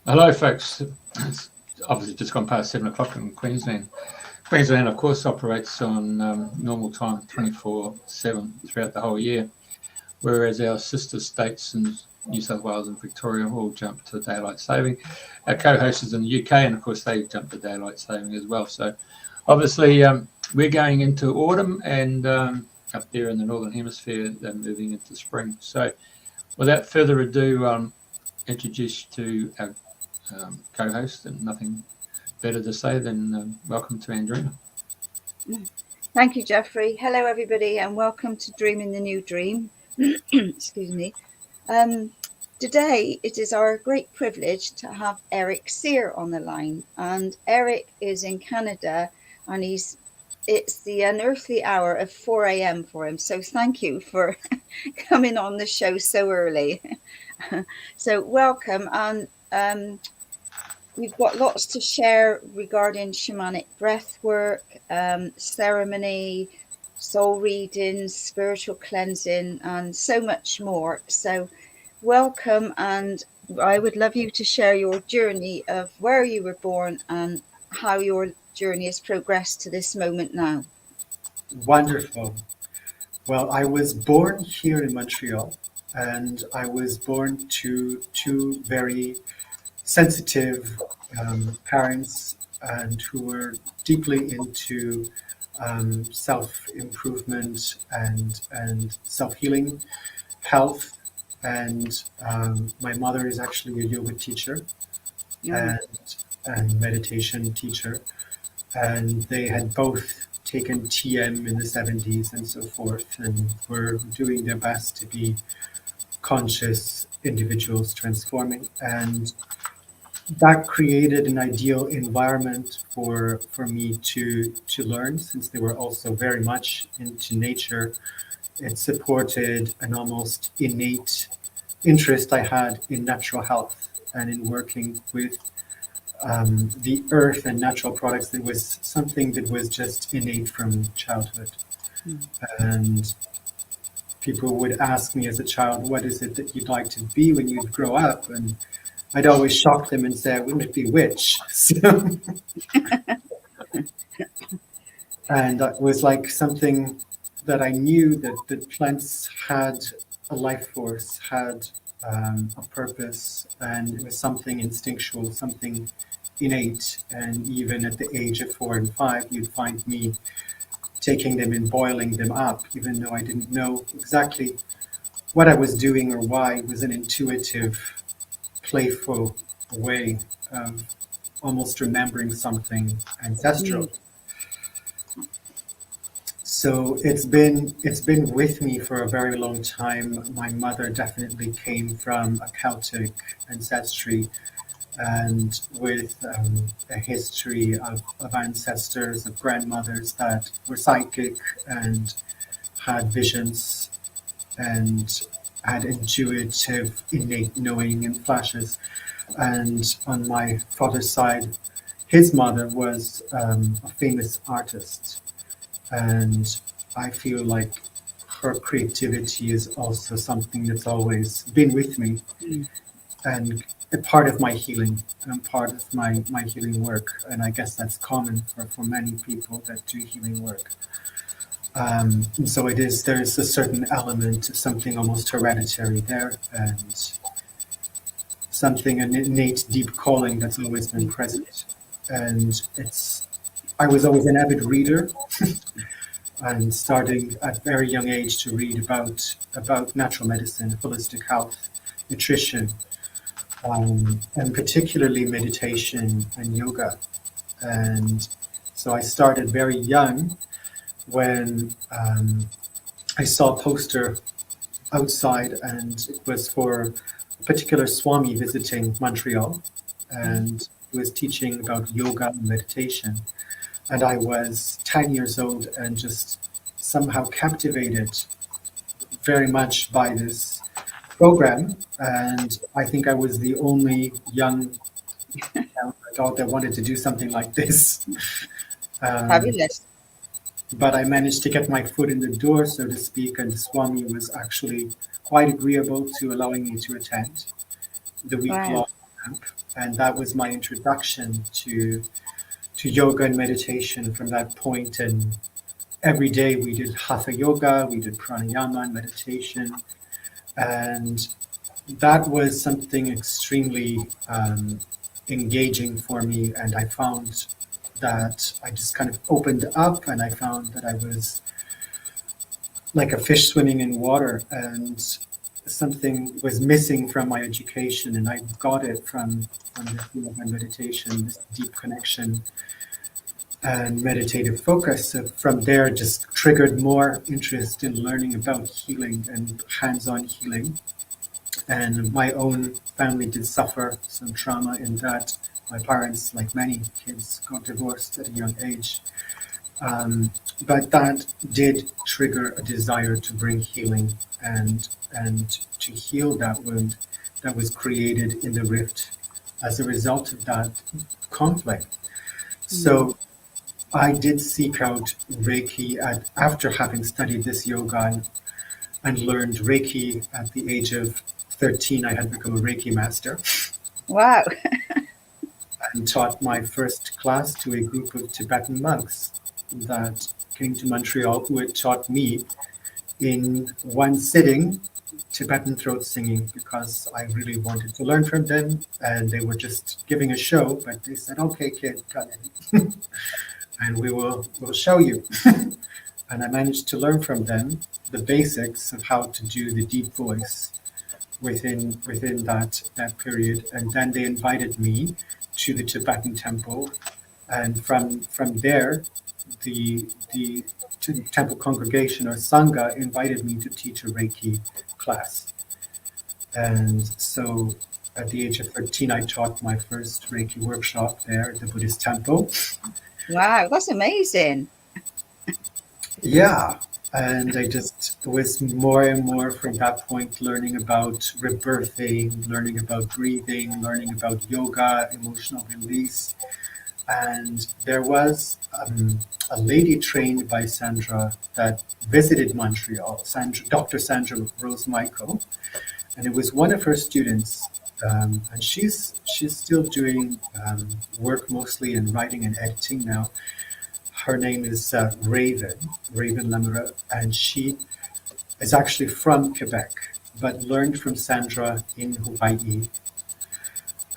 Hello, folks. It's obviously just gone past 7 o'clock in Queensland. Queensland, of course, operates on normal time 24/7 throughout the whole year, whereas our sister states in New South Wales and Victoria all jump to daylight saving. Our co-host is in the UK, and of course, they jump to daylight saving as well. So, obviously, we're going into autumn, and up there in the Northern Hemisphere, they're moving into spring. So, without further ado, introduce you to our co-host, and nothing better to say than welcome to Andrena. Thank you, Jeffrey. Hello, everybody, and welcome to Dreaming the New Dream. Excuse me. Today, it is our great privilege to have Erik Cire on the line, and Erik is in Canada, and it's the unearthly hour of 4 a.m. for him. So thank you for coming on the show so early. So welcome, and we've got lots to share regarding shamanic breathwork, ceremony, soul readings, spiritual cleansing, and so much more. So welcome, and I would love you to share your journey of where you were born and how your journey has progressed to this moment now. Wonderful. Well, I was born here in Montreal, and I was born to two very sensitive parents, and who were deeply into self-improvement and self-healing, health. And my mother is actually a yoga teacher and meditation teacher, and they had both taken TM in the 70s and so forth, and were doing their best to be conscious individuals transforming. And that created an ideal environment for me to learn, since they were also very much into nature. It supported an almost innate interest I had in natural health and in working with the earth and natural products. That was something that was just innate from childhood. And people would ask me as a child, what is it that you'd like to be when you grow up? And I'd always shock them and say, I wouldn't be a witch. And that was like something that I knew, that plants had a life force, had a purpose, and it was something instinctual, something innate. And even at the age of 4 and 5, you'd find me taking them and boiling them up, even though I didn't know exactly what I was doing or why. It was an intuitive, playful way of almost remembering something ancestral. So it's been with me for a very long time. My mother definitely came from a Celtic ancestry, and with a history of ancestors, of grandmothers that were psychic and had visions and had intuitive, innate knowing and flashes. And on my father's side, his mother was a famous artist. And I feel like her creativity is also something that's always been with me, and a part of my healing and part of my healing work. And I guess that's common for many people that do healing work. And so there's a certain element of something almost hereditary there, and something, an innate deep calling that's always been present. And I was always an avid reader, and starting at very young age to read about natural medicine, holistic health, nutrition, and particularly meditation and yoga. And so I started very young, when I saw a poster outside, and it was for a particular Swami visiting Montreal, and he was teaching about yoga and meditation. And I was 10 years old and just somehow captivated very much by this program. And I think I was the only young adult that wanted to do something like this. Fabulous. But I managed to get my foot in the door, so to speak, and the Swami was actually quite agreeable to allowing me to attend the week-long camp. And that was my introduction to yoga and meditation from that point. And every day we did hatha yoga, we did pranayama and meditation. And that was something extremely engaging for me. And I found that I just kind of opened up, and I found that I was like a fish swimming in water, and something was missing from my education, and I got it from the field of my meditation, this deep connection and meditative focus. So from there, just triggered more interest in learning about healing and hands-on healing. And my own family did suffer some trauma in that. My parents, like many kids, got divorced at a young age. But that did trigger a desire to bring healing and to heal that wound that was created in the rift as a result of that conflict. So I did seek out Reiki after having studied this yoga and learned Reiki at the age of 13. I had become a Reiki master. Wow. And taught my first class to a group of Tibetan monks that came to Montreal, who had taught me in one sitting Tibetan throat singing, because I really wanted to learn from them, and they were just giving a show, but they said, "Okay, kid, come in, and we'll show you." And I managed to learn from them the basics of how to do the deep voice within that period. And then they invited me to the Tibetan temple, and from there, the temple congregation or sangha invited me to teach a Reiki class. And so at the age of 13, I taught my first Reiki workshop there at the Buddhist temple. Wow, that's amazing. Yeah, and I just was more and more from that point learning about rebirthing, learning about breathing, learning about yoga, emotional release. And there was a lady trained by Sandra that visited Montreal, Dr. Sandra Rose Michael, and it was one of her students. And she's still doing work mostly in writing and editing now. Her name is Raven Lemera, and she is actually from Quebec, but learned from Sandra in Hawaii.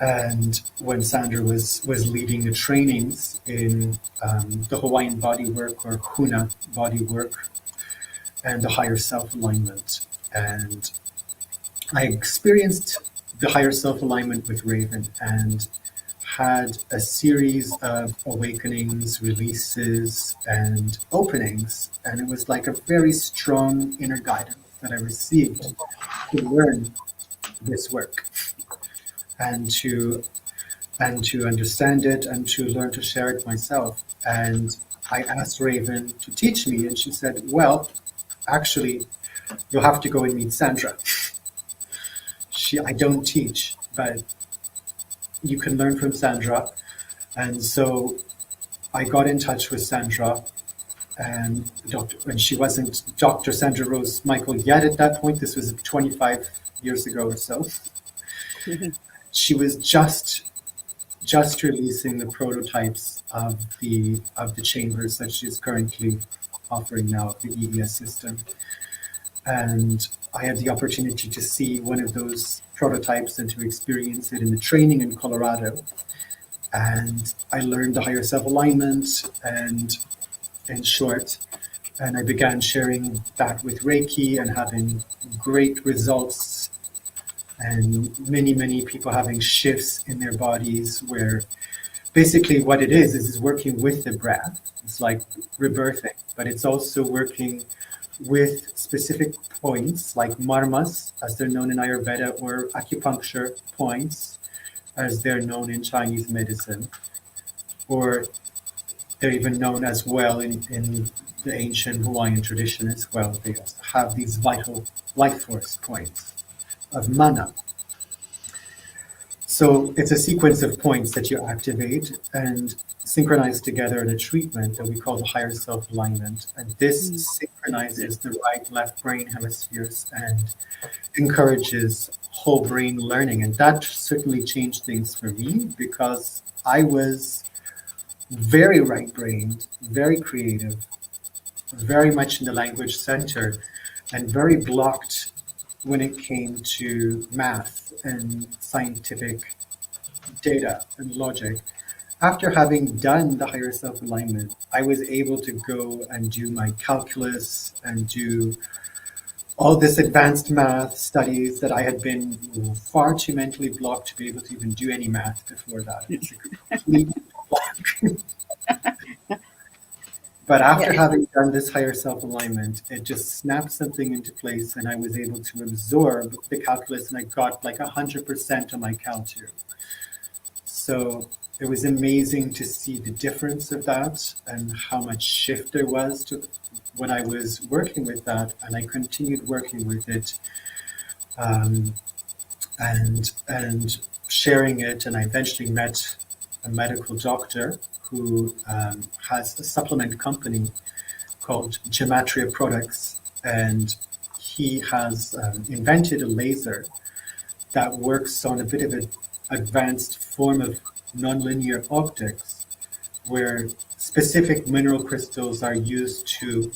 And when Sandra was leading the trainings in the Hawaiian bodywork, or Huna bodywork, and the higher self-alignment. And I experienced the higher self-alignment with Raven and had a series of awakenings, releases, and openings. And it was like a very strong inner guidance that I received to learn this work and to understand it and to learn to share it myself. And I asked Raven to teach me, and she said, "Well, actually, you'll have to go and meet Sandra. I don't teach, but you can learn from Sandra." And so I got in touch with Sandra, and she wasn't Dr. Sandra Rose Michael yet at that point. This was 25 years ago or so. She was just releasing the prototypes of the chambers that she's currently offering now, the EES system. And I had the opportunity to see one of those prototypes and to experience it in the training in Colorado. And I learned the higher self-alignment and in short, and I began sharing that with Reiki and having great results, and many people having shifts in their bodies, where basically what it is working with the breath. It's like rebirthing, but it's also working with specific points like marmas, as they're known in Ayurveda, or acupuncture points, as they're known in Chinese medicine, or they're even known as well in the ancient Hawaiian tradition as well. They have these vital life force points of mana. So it's a sequence of points that you activate and synchronize together in a treatment that we call the higher self-alignment. And this synchronizes the right, left brain hemispheres and encourages whole brain learning. And that certainly changed things for me, because I was very right-brained, very creative, very much in the language center, and very blocked when it came to math and scientific data and logic. After having done the higher self alignment, I was able to go and do my calculus and do all this advanced math studies that I had been far too mentally blocked to be able to even do any math before that. It's a complete block. But after having done this higher self-alignment, it just snapped something into place, and I was able to absorb the calculus, and I got like 100% on my Cal 2. So it was amazing to see the difference of that and how much shift there was to when I was working with that, and I continued working with it, and sharing it. And I eventually met a medical doctor who has a supplement company called Gematria Products, and he has invented a laser that works on a bit of an advanced form of nonlinear optics, where specific mineral crystals are used to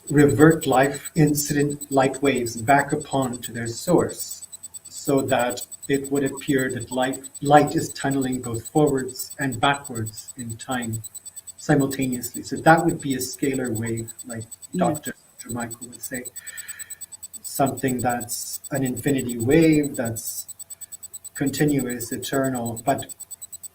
revert life incident light waves back upon to their source, so that it would appear that light is tunneling both forwards and backwards in time simultaneously. So that would be a scalar wave, like Dr. Sandra Michael would say. Something that's an infinity wave, that's continuous, eternal, but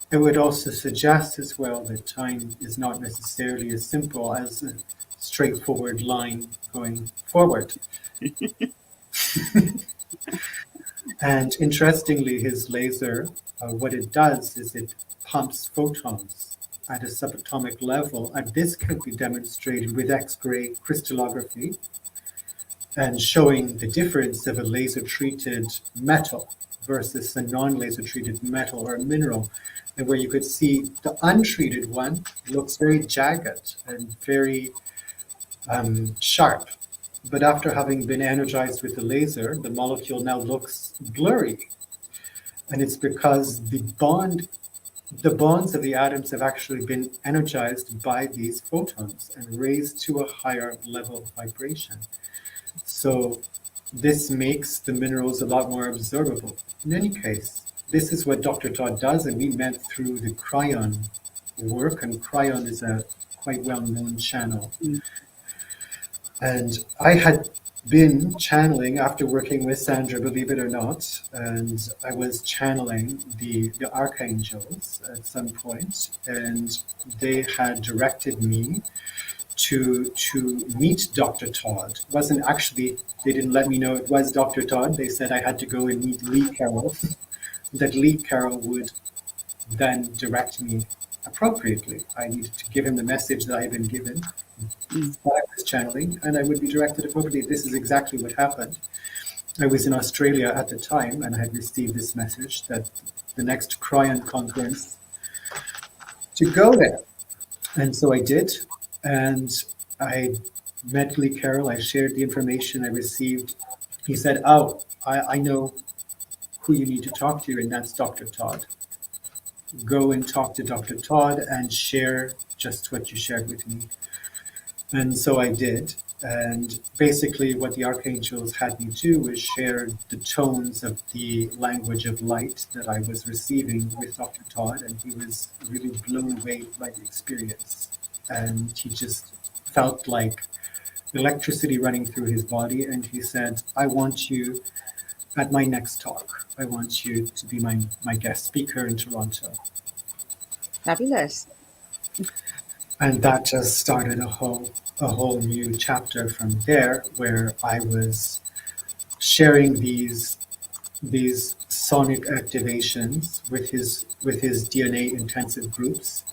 it would also suggest as well that time is not necessarily as simple as a straightforward line going forward. And interestingly, his laser, what it does is it pumps photons at a subatomic level, and this can be demonstrated with X-ray crystallography and showing the difference of a laser-treated metal versus a non-laser treated metal or a mineral, and where you could see the untreated one looks very jagged and very sharp. But after having been energized with the laser, the molecule now looks blurry. And it's because the bonds of the atoms have actually been energized by these photons and raised to a higher level of vibration. So this makes the minerals a lot more observable. In any case, this is what Dr. Todd does, and we met through the Cryon work, and Cryon is a quite well-known channel. And I had been channeling after working with Sandra, believe it or not, and I was channeling the archangels at some point, and they had directed me to meet Dr. Todd. It wasn't actually, they didn't let me know it was Dr. Todd. They said I had to go and meet Lee Carroll, that Lee Carroll would then direct me appropriately. I needed to give him the message that I had been given while I was channeling, and I would be directed appropriately. This is exactly what happened. I was in Australia at the time, and I had received this message that the next Cryon conference to go there. And so I did, and I met Lee Carroll. I shared the information I received. He said, "Oh, I know who you need to talk to, and that's Dr. Todd. Go and talk to Dr. Todd and share just what you shared with me." And so I did. And basically what the archangels had me do was share the tones of the language of light that I was receiving with Dr. Todd. And he was really blown away by the experience. And he just felt like electricity running through his body. And he said, "I want you at my next talk. I want you to be my guest speaker in Toronto." Fabulous. And that just started a whole new chapter from there, where I was sharing these sonic activations with his DNA intensive groups,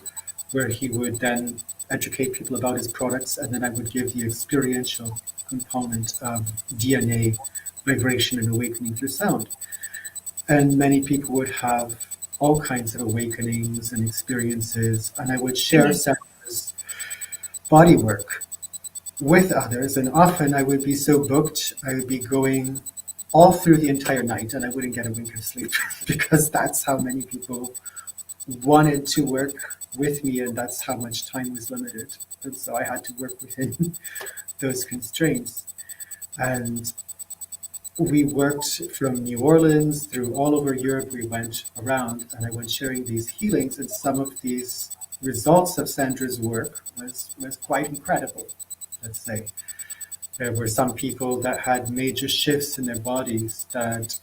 where he would then educate people about his products, and then I would give the experiential component of DNA vibration and awakening through sound. And many people would have all kinds of awakenings and experiences, and I would share Sandra's body work with others, and often I would be so booked, I would be going all through the entire night, and I wouldn't get a wink of sleep because that's how many people wanted to work with me, and that's how much time was limited. And so I had to work within those constraints. And we worked from New Orleans through all over Europe. We went around, and I went sharing these healings, and some of these results of Sandra's work was quite incredible, let's say. There were some people that had major shifts in their bodies, that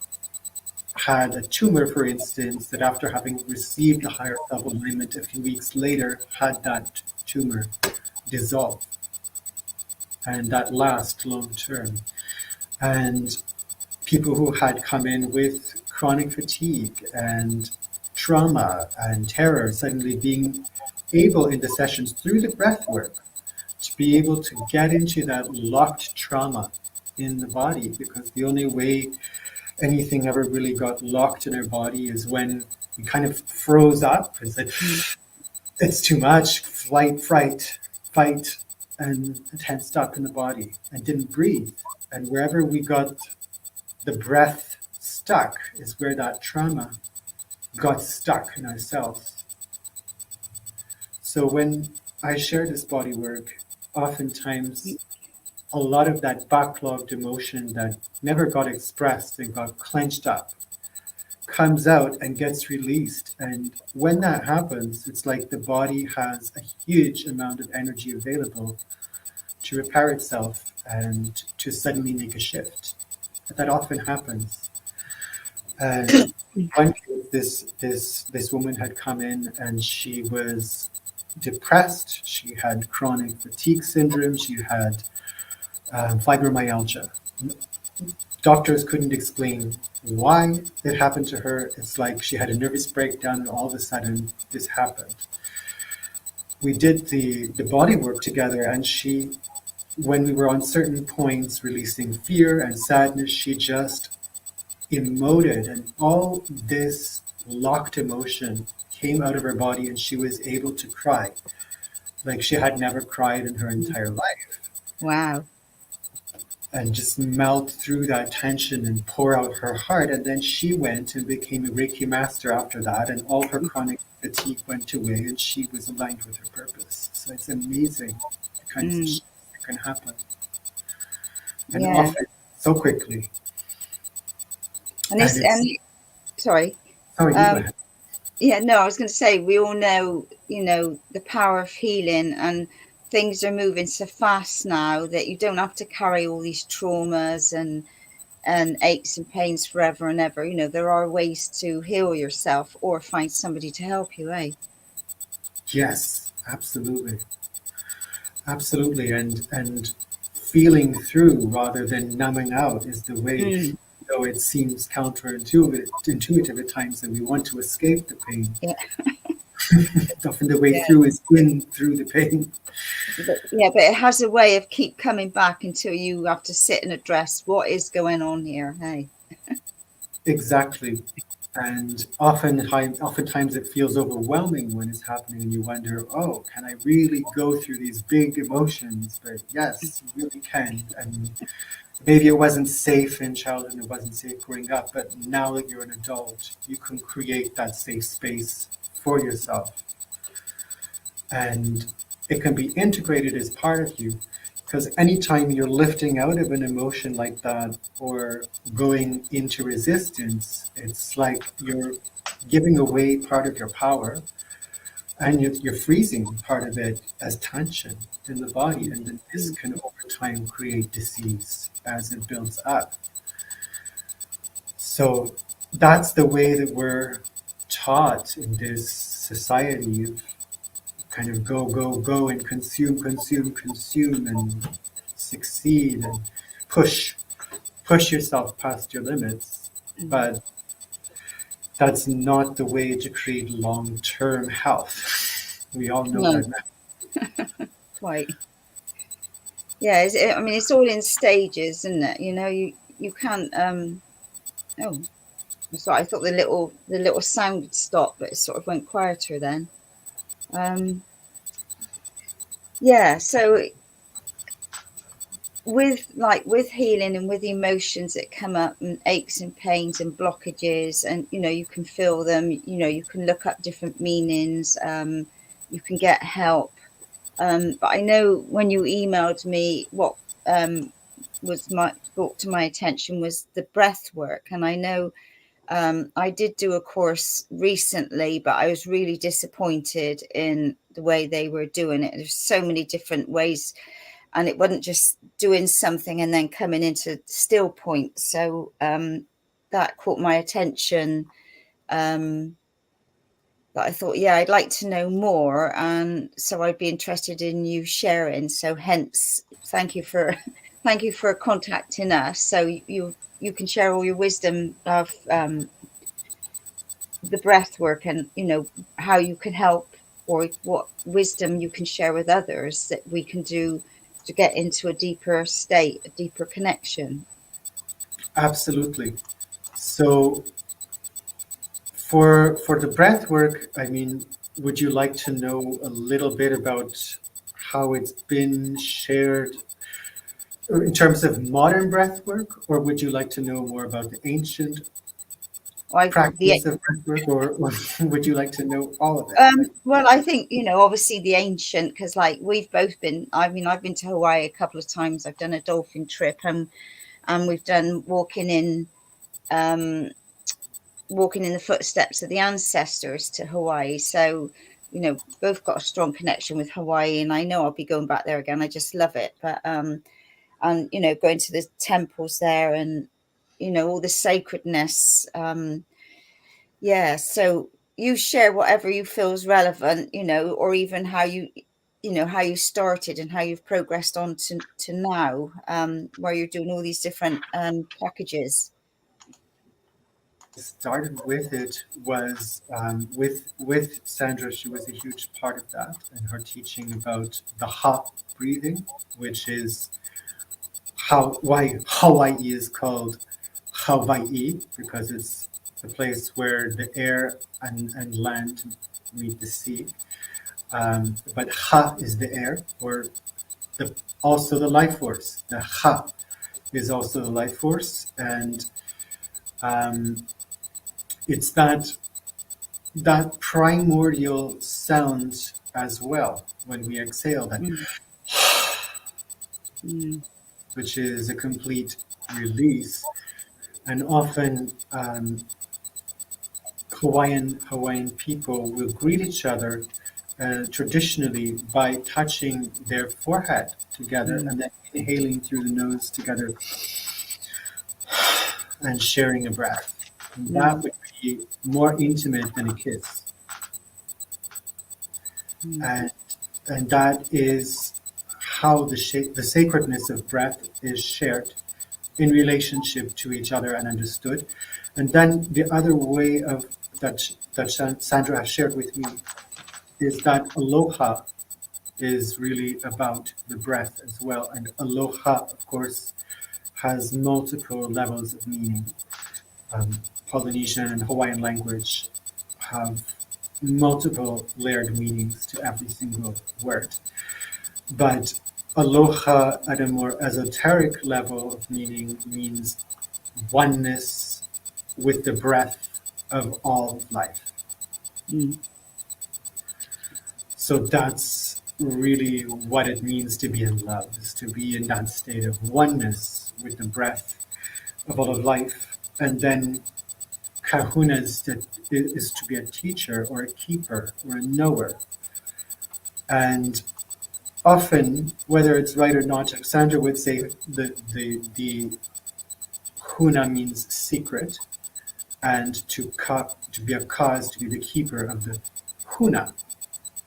had a tumor, for instance, that after having received a higher self-alignment a few weeks later, had that tumor dissolve, and that last long term. And people who had come in with chronic fatigue and trauma and terror, suddenly being able in the sessions through the breath work to be able to get into that locked trauma in the body, because the only way anything ever really got locked in our body is when we kind of froze up and said, it's too much, flight, fright, fight, and tensed up in the body and didn't breathe. And wherever we got the breath stuck is where that trauma got stuck in ourselves. So when I share this body work, oftentimes a lot of that backlogged emotion that never got expressed and got clenched up comes out and gets released. And when that happens, it's like the body has a huge amount of energy available to repair itself and to suddenly make a shift. That often happens. And one case, this woman had come in and she was depressed. She had chronic fatigue syndrome. She had fibromyalgia. Doctors couldn't explain why it happened to her. It's like she had a nervous breakdown and all of a sudden this happened. We did the body work together, and she, when we were on certain points releasing fear and sadness, she just emoted, and all this locked emotion came out of her body, and she was able to cry like she had never cried in her entire life. Wow. And just melt through that tension and pour out her heart. And then she went and became a Reiki master after that, and all her chronic fatigue went away, and she was aligned with her purpose. So it's amazing the kinds of shit that can happen. And often so quickly. And sorry. Sorry, you go ahead. Yeah, no, I was going to say, we all know, the power of healing, and things are moving so fast now that you don't have to carry all these traumas and aches and pains forever and ever. There are ways to heal yourself or find somebody to help you, eh? Yes, absolutely. Absolutely. And feeling through rather than numbing out is the way. Though it seems counterintuitive at times, and we want to escape the pain. Yeah. Often the way through is in through the pain. But it has a way of keep coming back until you have to sit and address what is going on here. Hey. Exactly. And oftentimes it feels overwhelming when it's happening, and you wonder, oh, can I really go through these big emotions? But yes, you really can. And maybe it wasn't safe in childhood, it wasn't safe growing up, but now that you're an adult, you can create that safe space for yourself. And it can be integrated as part of you, because anytime you're lifting out of an emotion like that or going into resistance, it's like you're giving away part of your power, and you're freezing part of it as tension in the body, and then this can over time create disease as it builds up. So that's the way that we're taught in this society of kind of go and consume and succeed and push yourself past your limits. But that's not the way to create long-term health. We all know that now. Quite. Yeah, it's all in stages, isn't it? You can't. So I thought the little sound would stop, but it sort of went quieter then. So with healing and with emotions that come up, and aches and pains and blockages, and you can feel them, you can look up different meanings, you can get help. But I know when you emailed me, what was brought to my attention was the breath work. And I know I did do a course recently, but I was really disappointed in the way they were doing it. There's so many different ways, and it wasn't just doing something and then coming into still point. So that caught my attention. But I thought, yeah, I'd like to know more, and so I'd be interested in you sharing. So hence, thank you for contacting us. So you can share all your wisdom of the breath work, and how you can help, or what wisdom you can share with others that we can do to get into a deeper state, a deeper connection. Absolutely. So for the breath work, I mean, would you like to know a little bit about how it's been shared in terms of modern breath work, or would you like to know more about the ancient practice of breath work, or would you like to know all of it? Well, I think, obviously the ancient, because we've both been, I've been to Hawaii a couple of times. I've done a dolphin trip, and we've done walking in the footsteps of the ancestors to Hawaii. So, both got a strong connection with Hawaii, and I know I'll be going back there again. I just love it. But and going to the temples there, and all the sacredness. Yeah, so you share whatever you feel is relevant, or even how you started and how you've progressed on to now, where you're doing all these different packages. Started with it was with Sandra. She was a huge part of that, and her teaching about the Ha breathing, which is why Hawaii is called Hawaii, because it's the place where the air and land meet the sea. But Ha is the air, or also the life force. The Ha is also the life force, and it's that primordial sound as well when we exhale, that which is a complete release. And often Hawaiian people will greet each other traditionally by touching their forehead together and then inhaling through the nose together and sharing a breath. And that would be more intimate than a kiss. And that is how the sacredness of breath is shared in relationship to each other and understood. And then the other way of that Sandra has shared with me is that aloha is really about the breath as well. And aloha, of course, has multiple levels of meaning. Polynesian and Hawaiian language have multiple layered meanings to every single word. But aloha at a more esoteric level of meaning means oneness with the breath of all life. So that's really what it means to be in love, is to be in that state of oneness with the breath of all of life. And then kahuna is to be a teacher or a keeper or a knower. And often, whether it's right or not, Sandra would say the huna means secret, and to be a cause, to be the keeper of the huna,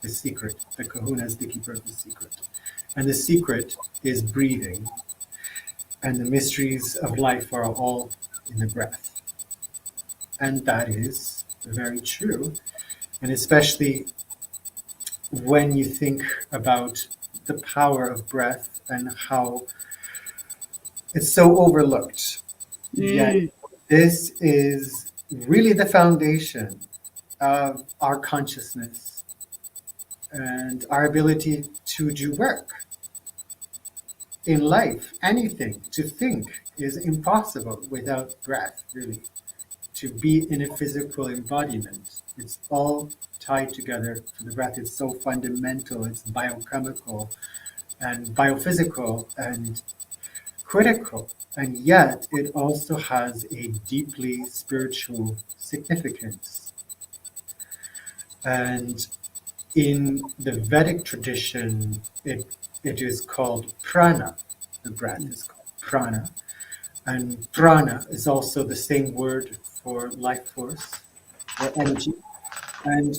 the secret. The kahuna is the keeper of the secret. And the secret is breathing. And the mysteries of life are all in the breath. And that is very true. And especially when you think about the power of breath and how it's so overlooked. Yet this is really the foundation of our consciousness and our ability to do work. in life, anything, to think is impossible without breath, really. To be in a physical embodiment, it's all tied together. The breath is so fundamental, it's biochemical and biophysical and critical, and yet it also has a deeply spiritual significance. And in the Vedic tradition, it is called prana. The breath is called prana. And prana is also the same word for life force or energy. And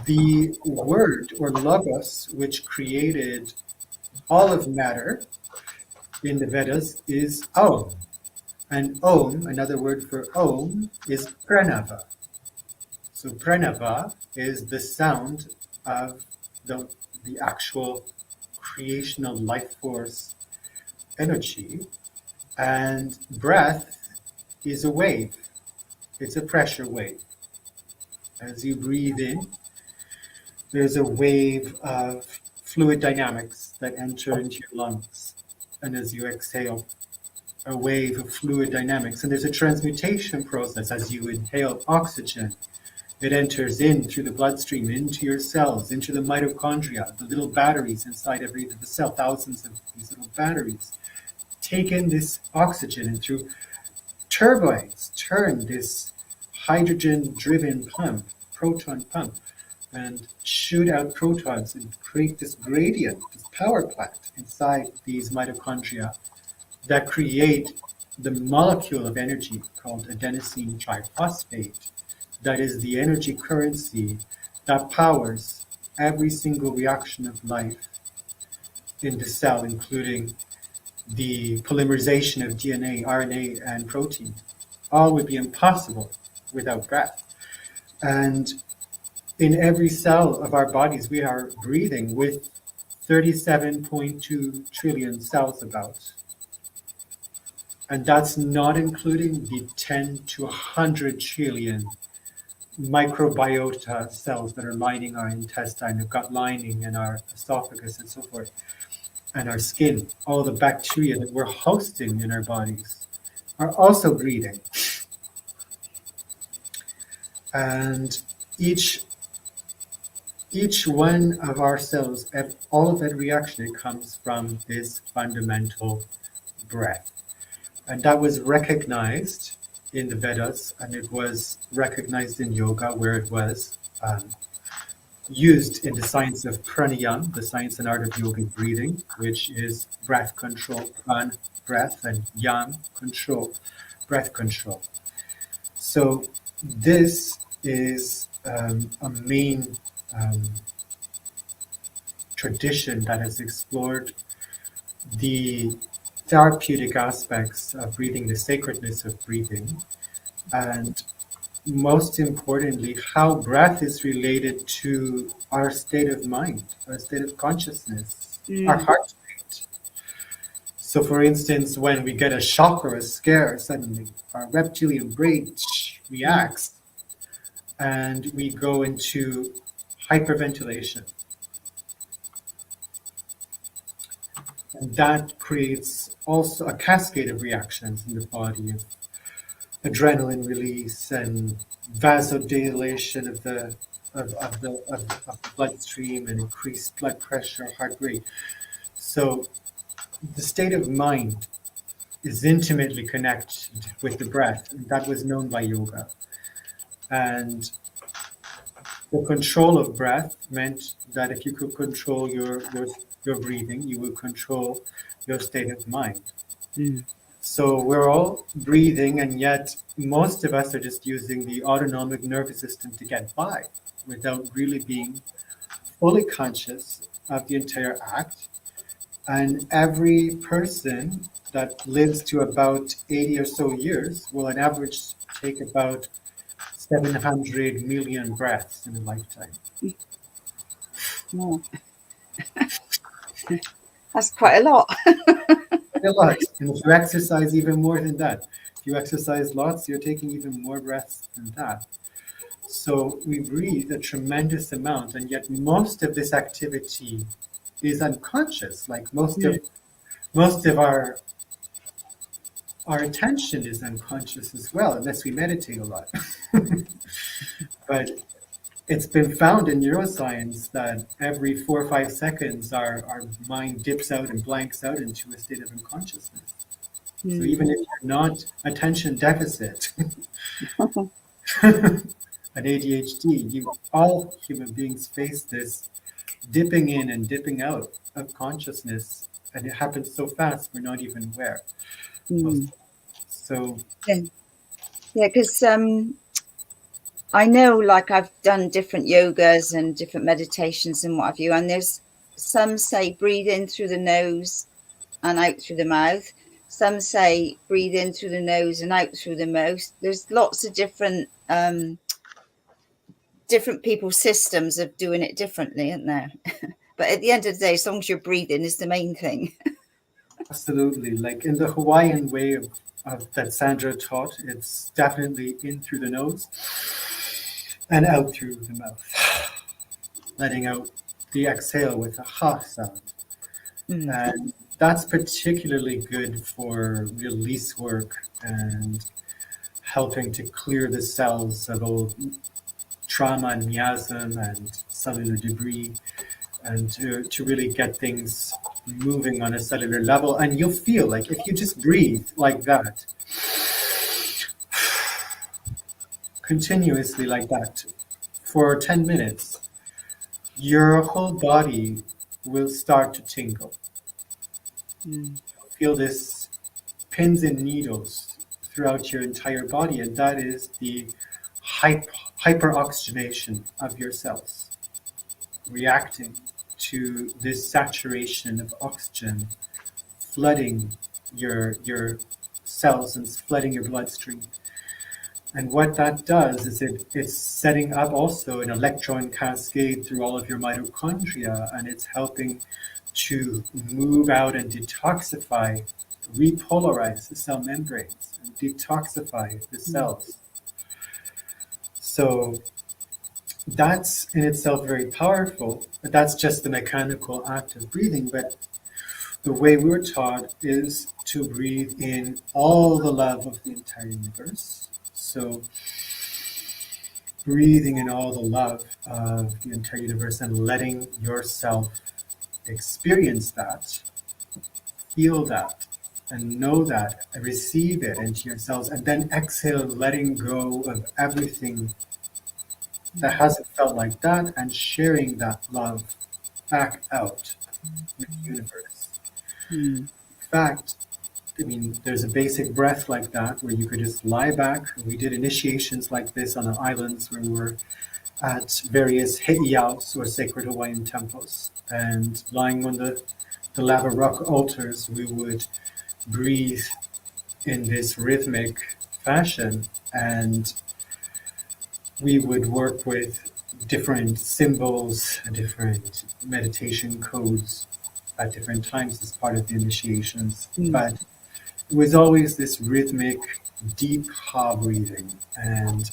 the word or logos, which created all of matter in the Vedas, is Om. And Om, another word for Om, is pranava. So pranava is the sound of the actual creational life force energy. And breath is a wave. It's a pressure wave. As you breathe in, there's a wave of fluid dynamics that enter into your lungs. And as you exhale, a wave of fluid dynamics. And there's a transmutation process as you inhale oxygen. It enters in through the bloodstream, into your cells, into the mitochondria, the little batteries inside every the cell, thousands of these little batteries. Take in this oxygen and through turbines, turn this hydrogen-driven pump, proton pump, and shoot out protons and create this gradient, this power plant inside these mitochondria that create the molecule of energy called adenosine triphosphate. That is the energy currency that powers every single reaction of life in the cell, including the polymerization of DNA, RNA, and protein. All would be impossible without breath. And in every cell of our bodies, we are breathing with 37.2 trillion cells about. And that's not including the 10 to 100 trillion microbiota cells that are lining our intestine, the gut lining, and our esophagus, and so forth, and our skin. All the bacteria that we're hosting in our bodies are also breathing. And each one of our cells, all of that reaction, it comes from this fundamental breath. And that was recognized in the Vedas, and it was recognized in yoga, where it was used in the science of pranayama, the science and art of yogic breathing, which is breath control, pran, breath, and yam, control, breath control. So this is a main tradition that has explored the therapeutic aspects of breathing, the sacredness of breathing, and most importantly, how breath is related to our state of mind, our state of consciousness, our heart rate. So for instance, when we get a shock or a scare, suddenly our reptilian brain reacts and we go into hyperventilation. And that creates also a cascade of reactions in the body, of adrenaline release and vasodilation of the bloodstream and increased blood pressure, heart rate. So the state of mind is intimately connected with the breath, and that was known by yoga. And the control of breath meant that if you could control your breathing, you would control your state of mind. So we're all breathing, and yet most of us are just using the autonomic nervous system to get by without really being fully conscious of the entire act. And every person that lives to about 80 or so years will on average take about 700 million breaths in a lifetime. Wow. That's quite a lot. A lot. And if you exercise even more than that, if you exercise lots, you're taking even more breaths than that. So we breathe a tremendous amount, and yet most of this activity is unconscious. Like most of most of our attention is unconscious as well, unless we meditate a lot. But it's been found in neuroscience that every 4 or 5 seconds, our mind dips out and blanks out into a state of unconsciousness. So even if you're not attention deficit, an ADHD, all human beings face this dipping in and dipping out of consciousness, and it happens so fast we're not even aware. So because I know, like, I've done different yogas and different meditations and what have you, and there's some say breathe in through the nose and out through the mouth. Some say breathe in through the nose and out through the mouth. There's lots of different people's systems of doing it differently, isn't there? But at the end of the day, as long as you're breathing is the main thing. absolutely, like in the Hawaiian way of that Sandra taught, it's definitely in through the nose and out through the mouth, letting out the exhale with a ha sound. And that's particularly good for release work and helping to clear the cells of old trauma and miasm and cellular debris, and to really get things moving on a cellular level. And you'll feel like if you just breathe like that, continuously like that, for 10 minutes, your whole body will start to tingle. You'll feel this pins and needles throughout your entire body, and that is the hyperoxygenation of your cells, reacting to this saturation of oxygen flooding your cells and flooding your bloodstream. And what that does is it's setting up also an electron cascade through all of your mitochondria, and it's helping to move out and detoxify, repolarize the cell membranes and detoxify the cells. So that's in itself very powerful, but that's just the mechanical act of breathing. But the way we're taught is to breathe in all the love of the entire universe. So breathing in all the love of the entire universe and letting yourself experience that, feel that, and know that, and receive it into yourselves, and then exhale, letting go of everything that hasn't felt like that, and sharing that love back out with the universe. In fact, I mean, there's a basic breath like that where you could just lie back. We did initiations like this on the islands where we were at various heiaus, or sacred Hawaiian temples, and lying on the lava rock altars, we would breathe in this rhythmic fashion, and we would work with different symbols and different meditation codes at different times as part of the initiations. But it was always this rhythmic, deep ha breathing, and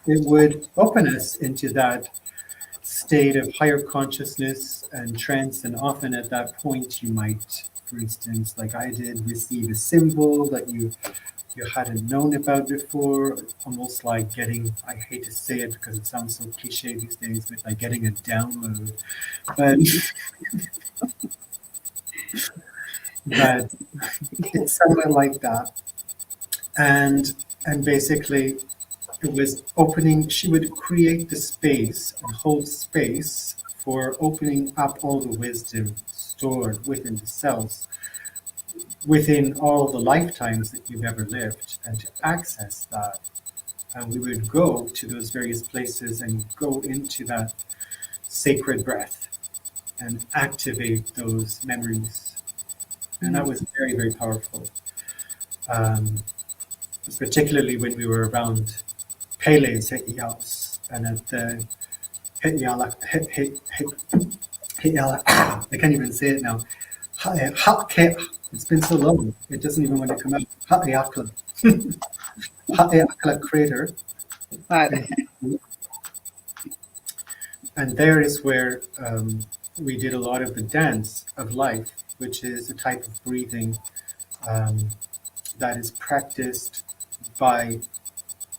it would open us into that state of higher consciousness and trance. And often at that point, you might, for instance, like I did, receive a symbol that you hadn't known about before, almost like getting, I hate to say it because it sounds so cliche these days, but like getting a download. But it's somewhere like that. And basically it was opening, she would create the space and hold space for opening up all the wisdom stored within the cells, within all the lifetimes that you've ever lived, and to access that. And we would go to those various places and go into that sacred breath and activate those memories. And that was very, very powerful. Particularly when we were around Pele's heiaus, and at the heiala, I can't even say it now. It's been so long, it doesn't even want to come out. Ha'eakala crater. And there is where we did a lot of the dance of life, which is a type of breathing that is practiced by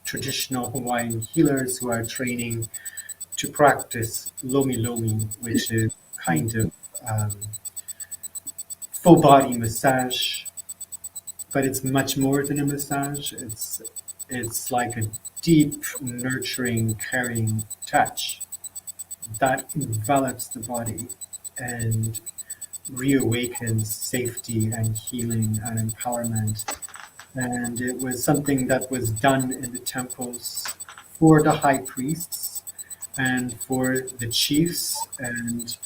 traditional Hawaiian healers who are training to practice lomi lomi, which is kind of full body massage, but it's much more than a massage. It's like a deep, nurturing, caring touch that envelops the body and reawakens safety and healing and empowerment. And it was something that was done in the temples for the high priests and for the chiefs and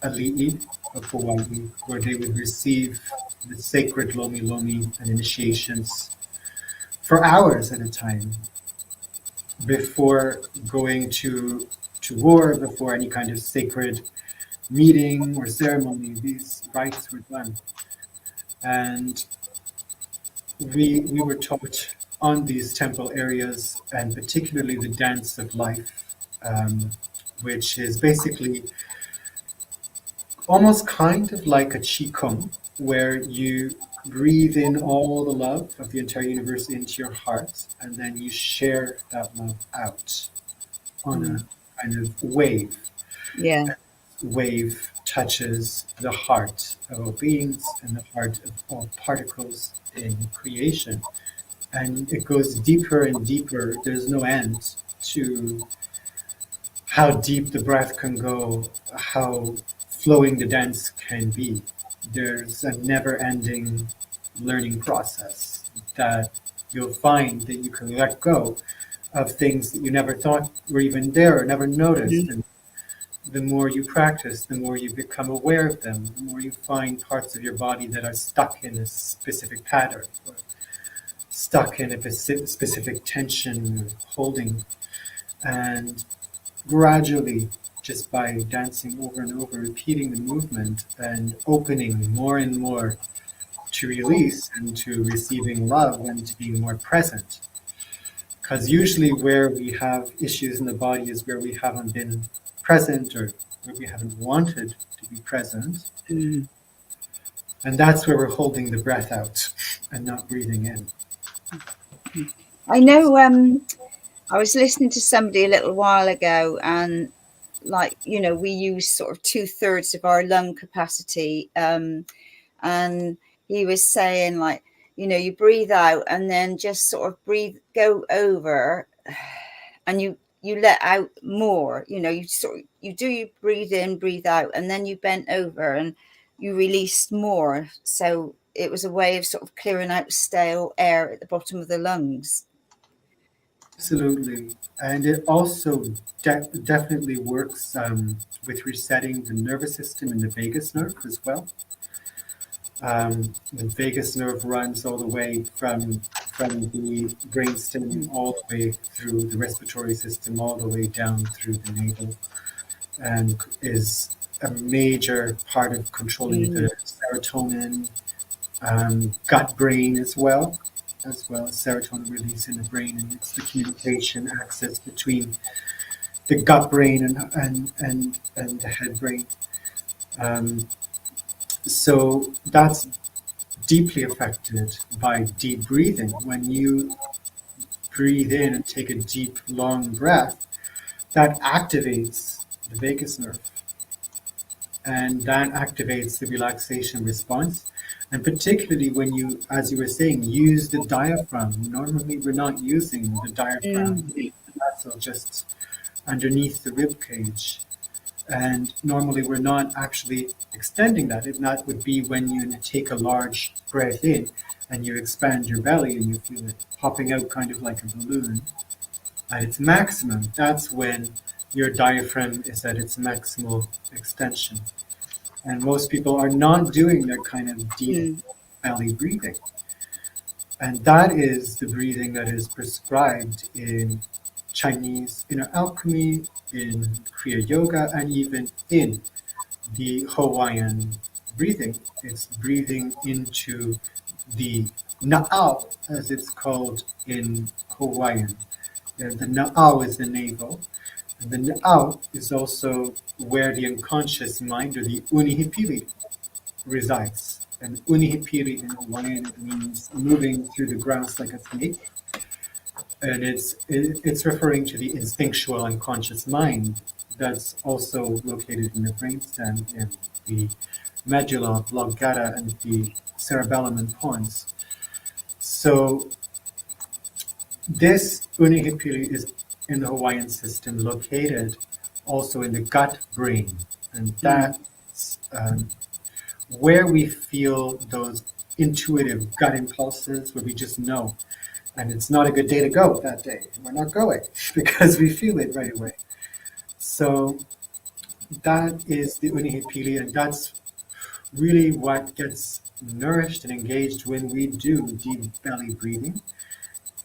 ali'i of Hawaii, where they would receive the sacred lomi lomi and initiations for hours at a time before going to war, before any kind of sacred meeting or ceremony. These rites were done. And we were taught on these temple areas, and particularly the dance of life, which is basically almost kind of like a qigong, where you breathe in all the love of the entire universe into your heart, and then you share that love out on a kind of wave. Yeah. Wave touches the heart of all beings and the heart of all particles in creation. And it goes deeper and deeper. There's no end to how deep the breath can go, how flowing the dance can be. There's a never-ending learning process that you'll find that you can let go of things that you never thought were even there or never noticed. And the more you practice, the more you become aware of them, the more you find parts of your body that are stuck in a specific pattern or stuck in a specific tension or holding. And gradually, just by dancing over and over, repeating the movement and opening more and more to release and to receiving love and to being more present. Because usually where we have issues in the body is where we haven't been present or where we haven't wanted to be present. And that's where we're holding the breath out and not breathing in. I know I was listening to somebody a little while ago, and like, you know, we use sort of 2/3 of our lung capacity. And he was saying, like, you know, you breathe out and then just sort of go over, and you let out more. You know, you breathe in, breathe out, and then you bent over and you released more. So it was a way of sort of clearing out stale air at the bottom of the lungs. Absolutely. And it also definitely works with resetting the nervous system and the vagus nerve as well. The vagus nerve runs all the way from the brainstem all the way through the respiratory system, all the way down through the navel, and is a major part of controlling the serotonin, gut brain as well as serotonin release in the brain, and it's the communication access between the gut brain and the head brain. So that's deeply affected by deep breathing. When you breathe in and take a deep, long breath, that activates the vagus nerve. And that activates the relaxation response. And particularly when you, as you were saying, use the diaphragm. Normally we're not using the diaphragm. So just underneath the rib cage. And normally we're not actually extending that. And that would be when you take a large breath in and you expand your belly and you feel it popping out kind of like a balloon at its maximum. That's when your diaphragm is at its maximal extension. And most people are not doing that kind of deep belly breathing. And that is the breathing that is prescribed in Chinese inner alchemy, in Kriya Yoga, and even in the Hawaiian breathing. It's breathing into the na'au, as it's called in Hawaiian. The na'au is the navel. And the na'au is also where the unconscious mind, or the unihipili, resides. And unihipiri in Hawaiian means moving through the grass like a snake. And it's referring to the instinctual unconscious mind that's also located in the brainstem, in the medulla oblongata, and the cerebellum and pons. So this unihipiri is in the Hawaiian system located also in the gut brain, and that's where we feel those intuitive gut impulses, where we just know. And it's not a good day to go that day. We're not going because we feel it right away. So that is the unihipili, and that's really what gets nourished and engaged when we do deep belly breathing.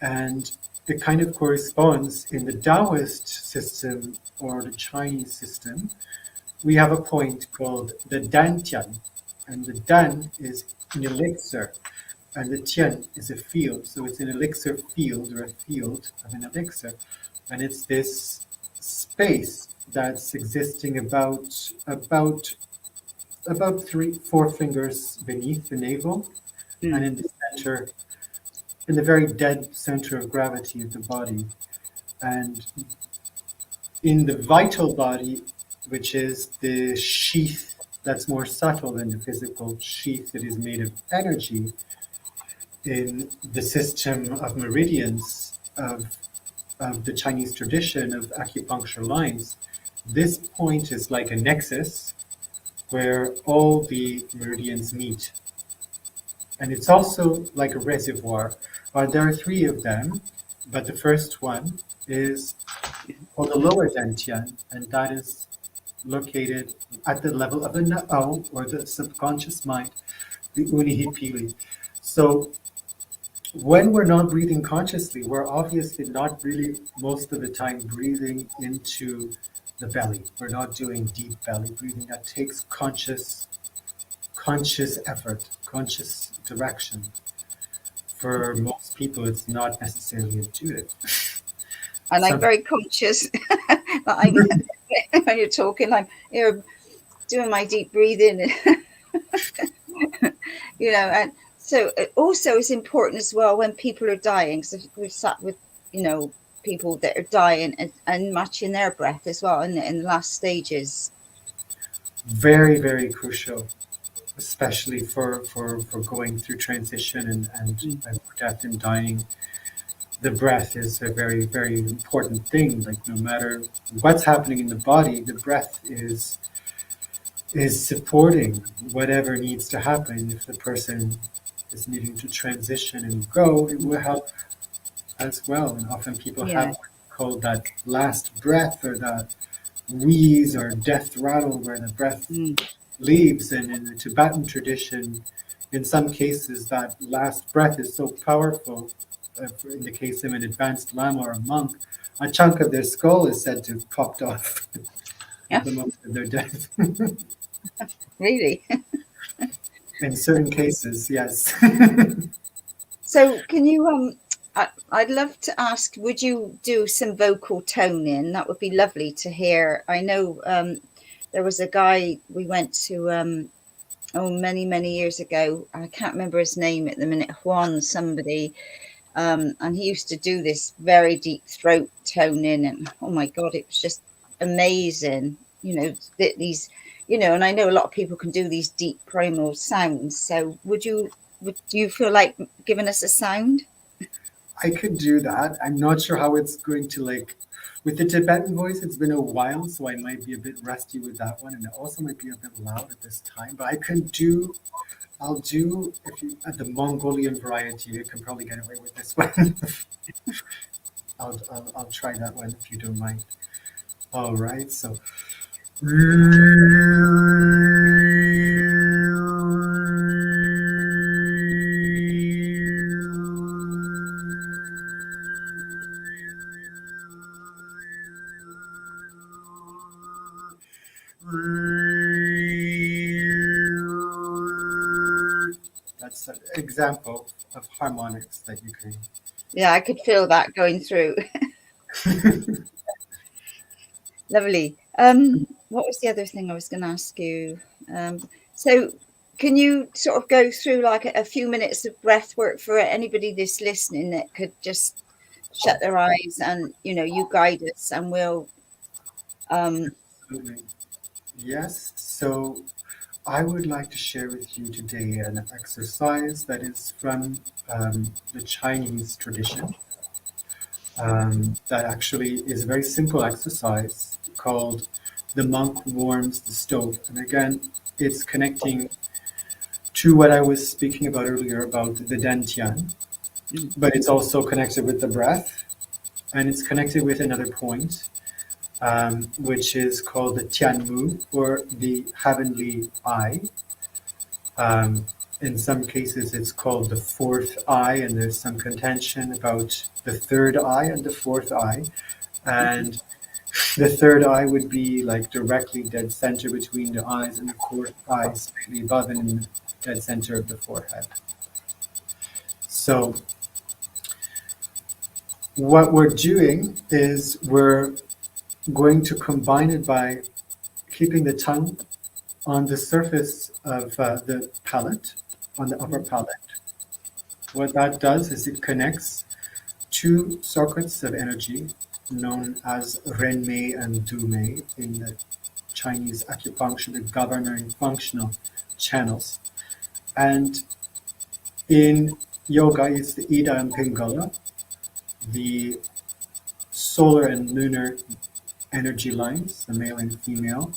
And it kind of corresponds in the Taoist system or the Chinese system. We have a point called the Dan Tian, and the Dan is an elixir, and the Tian is a field. So it's an elixir field, or a field of an elixir, and it's this space that's existing about 3-4 fingers beneath the navel, and in the center, in the very dead center of gravity of the body. And in the vital body, which is the sheath that's more subtle than the physical sheath that is made of energy, in the system of meridians of the Chinese tradition of acupuncture lines, this point is like a nexus where all the meridians meet. And it's also like a reservoir. There are 3 of them, but the first one is called the lower dantian, and that is located at the level of the na'au, or the subconscious mind, the unihipili. So when we're not breathing consciously, we're obviously not really most of the time breathing into the belly. We're not doing deep belly breathing. That takes conscious effort, conscious direction. For most people, it's not necessarily intuitive. And I'm very conscious that when you're talking, I'm here doing my deep breathing, and so also it's important as well when people are dying. So we've sat with, people that are dying and matching their breath as well in the last stages. Very, very crucial, especially for going through transition and death and dying. The breath is a very, very important thing. Like, no matter what's happening in the body, the breath is supporting whatever needs to happen. If the person is needing to transition and go, it will help as well. And often people have what's called that last breath, or that wheeze or death rattle, where the breath leaves. And in the Tibetan tradition, in some cases, that last breath is so powerful. In the case of an advanced lama or a monk, a chunk of their skull is said to have popped off at the moment of their death. Really? In certain cases, yes. So can you, I'd love to ask, would you do some vocal toning? That would be lovely to hear. I know there was a guy we went to, many, many years ago. I can't remember his name at the minute, Juan somebody. And he used to do this very deep throat toning, and oh my God, it was just amazing. These, and I know a lot of people can do these deep primal sounds. So would you feel like giving us a sound? I could do that. I'm not sure how it's going to, like, with the Tibetan voice, it's been a while, so I might be a bit rusty with that one, and it also might be a bit loud at this time, but I'll do, if you at the Mongolian variety, you can probably get away with this one. I'll try that one if you don't mind. All right, so. That's an example of harmonics that you can. Yeah, I could feel that going through. Lovely. What was the other thing I was going to ask you? So can you sort of go through like a few minutes of breath work for anybody that's listening that could just shut their eyes and, you guide us and we'll. Absolutely. Yes. So I would like to share with you today an exercise that is from the Chinese tradition. That actually is a very simple exercise called the monk warms the stove. And again, it's connecting to what I was speaking about earlier about the dantian, but it's also connected with the breath, and it's connected with another point, which is called the tianmu, or the heavenly eye. In some cases, it's called the fourth eye, and there's some contention about the third eye and the fourth eye. And the third eye would be like directly dead center between the eyes, and the fourth eye slightly above and in the dead center of the forehead. So what we're doing is we're going to combine it by keeping the tongue on the surface of the palate, on the upper palate. What that does is it connects two circuits of energy known as Renmei and Dumei in the Chinese acupuncture, the governor and functional channels. And in yoga, it's the Ida and Pingala, the solar and lunar energy lines, the male and female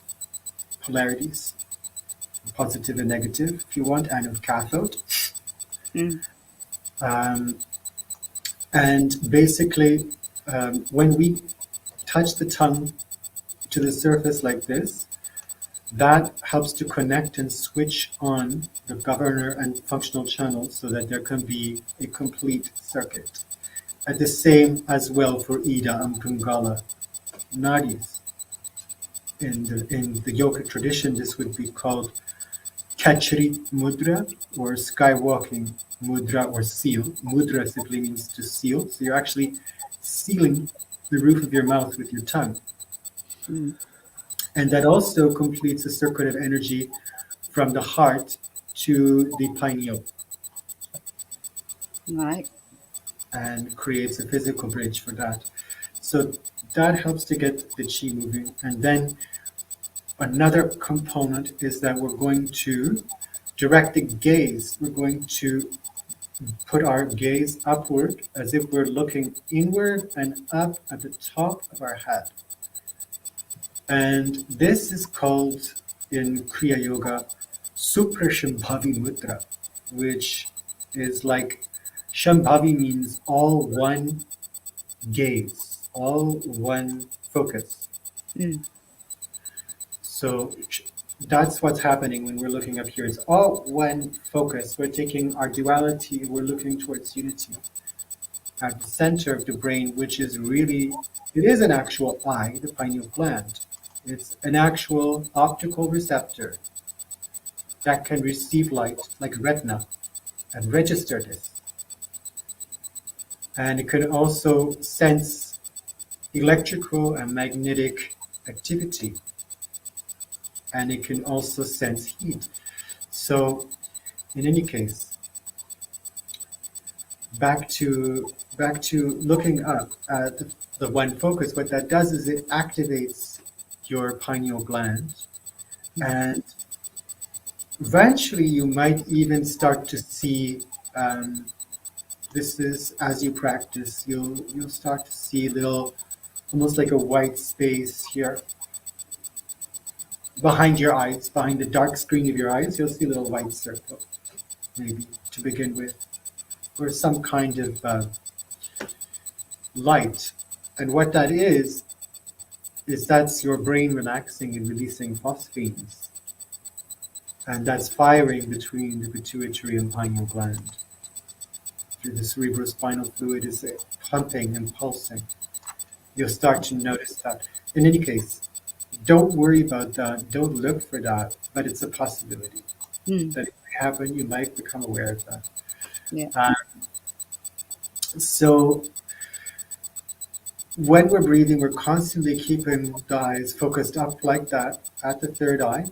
polarities, positive and negative, if you want, anode cathode. And basically, when we touch the tongue to the surface like this, that helps to connect and switch on the governor and functional channels so that there can be a complete circuit. And the same as well for Ida and Pingala nadis. In the yoga tradition, this would be called Kachari mudra, or skywalking mudra, or seal. Mudra simply means to seal. So you're actually sealing the roof of your mouth with your tongue. And that also completes a circuit of energy from the heart to the pineal. Right. And creates a physical bridge for that. So that helps to get the chi moving. And then another component is that we're going to direct the gaze. We're going to put our gaze upward as if we're looking inward and up at the top of our head. And this is called in Kriya Yoga Suprashambhavi Mudra, which is like Shambhavi means all one gaze, all one focus. So that's what's happening when we're looking up here. It's all one focus. We're taking our duality, we're looking towards unity at the center of the brain, which is really, it is an actual eye, the pineal gland. It's an actual optical receptor that can receive light like retina and register this. And it can also sense electrical and magnetic activity. And it can also sense heat. So in any case, back to looking up at the one focus, what that does is it activates your pineal gland, and eventually you might even start to see, this is as you practice, you'll start to see little, almost like a white space here behind your eyes, behind the dark screen of your eyes. You'll see a little white circle, maybe to begin with, or some kind of light. And what that is that's your brain relaxing and releasing phosphines. And that's firing between the pituitary and pineal gland. Through the cerebrospinal fluid is pumping and pulsing. You'll start to notice that. In any case, don't worry about that. Don't look for that, but it's a possibility that it may happen. You might become aware of that. Yeah. So when we're breathing, we're constantly keeping the eyes focused up like that at the third eye.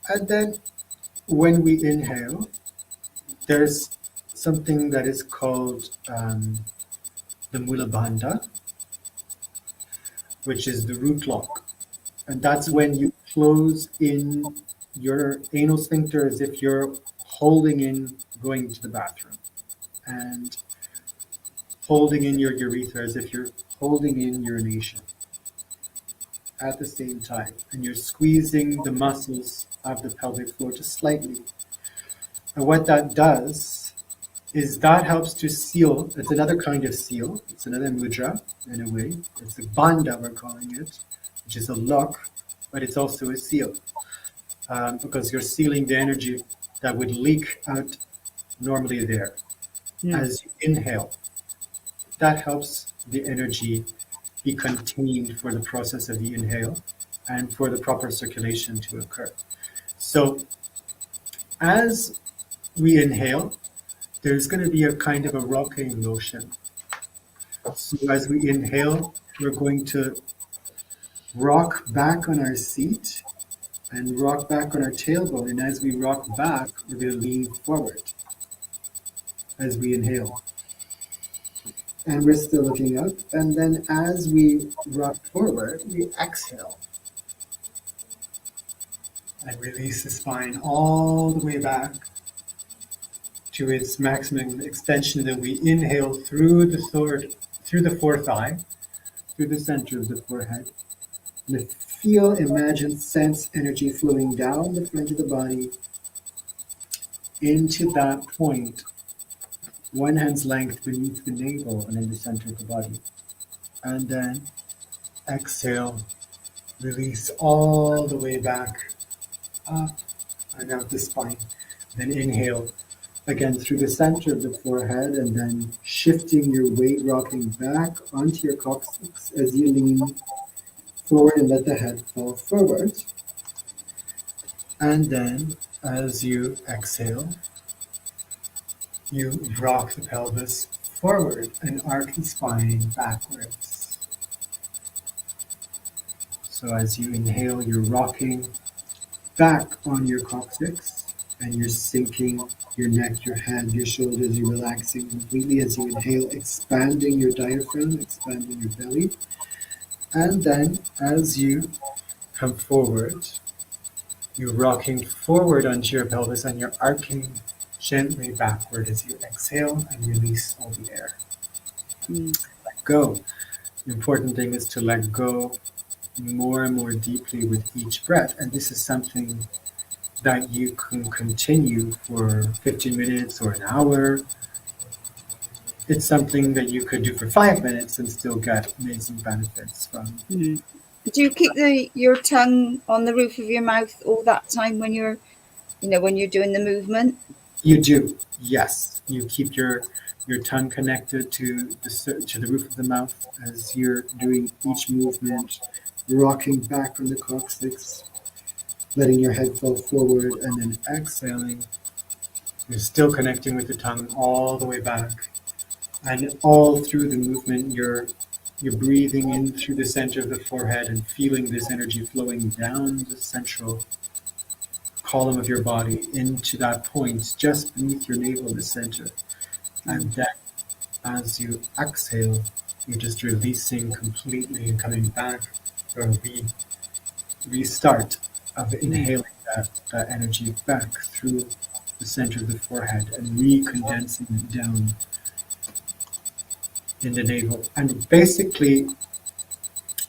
And then when we inhale, there's something that is called the mula bandha, which is the root lock. And that's when you close in your anal sphincter as if you're holding in going to the bathroom, and holding in your urethra as if you're holding in urination at the same time. And you're squeezing the muscles of the pelvic floor just slightly. And what that does is that helps to seal. It's another kind of seal. It's another mudra in a way. It's a bandha, we're calling it, which is a lock, but it's also a seal, because you're sealing the energy that would leak out normally there. As you inhale, that helps the energy be contained for the process of the inhale and for the proper circulation to occur. So as we inhale, there's going to be a kind of a rocking motion. So as we inhale, we're going to rock back on our seat and rock back on our tailbone. And as we rock back, we're going to lean forward as we inhale. And we're still looking up. And then as we rock forward, we exhale. And release the spine all the way back to its maximum extension. Then we inhale through the fourth eye, through the center of the forehead. And feel, imagine, sense energy flowing down the front of the body into that point, one hand's length beneath the navel and in the center of the body. And then exhale, release all the way back up and out the spine. Then inhale again through the center of the forehead, and then shifting your weight, rocking back onto your coccyx as you lean forward and let the head fall forward. And then as you exhale, you rock the pelvis forward and arc the spine backwards. So as you inhale, you're rocking back on your coccyx, and you're sinking your neck, your head, your shoulders, you're relaxing completely as you inhale, expanding your diaphragm, expanding your belly. And then as you come forward, you're rocking forward onto your pelvis and you're arcing gently backward as you exhale and release all the air. Let go. The important thing is to let go more and more deeply with each breath. And this is something that you can continue for 15 minutes or an hour. It's something that you could do for 5 minutes and still get amazing benefits from. Do you keep your tongue on the roof of your mouth all that time when you're doing the movement? You do, yes. You keep your tongue connected to the roof of the mouth as you're doing each movement, rocking back from the coccyx, letting your head fall forward, and then exhaling. You're still connecting with the tongue all the way back. And all through the movement, you're breathing in through the center of the forehead and feeling this energy flowing down the central column of your body into that point just beneath your navel in the center. And then as you exhale, you're just releasing completely and coming back for a restart of inhaling that energy back through the center of the forehead and recondensing it down in the navel. And basically,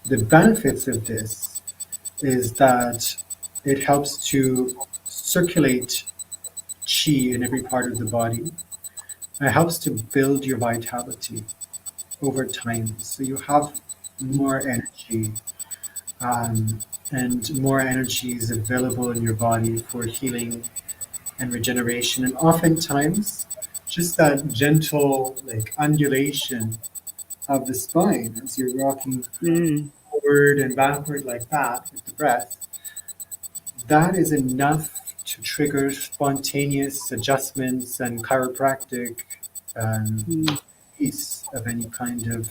the benefits of this is that it helps to circulate chi in every part of the body. It helps to build your vitality over time. So you have more energy, and more energy is available in your body for healing and regeneration. And oftentimes, just that gentle undulation of the spine as you're rocking forward and backward like that with the breath, that is enough to trigger spontaneous adjustments and chiropractic ease of any kind of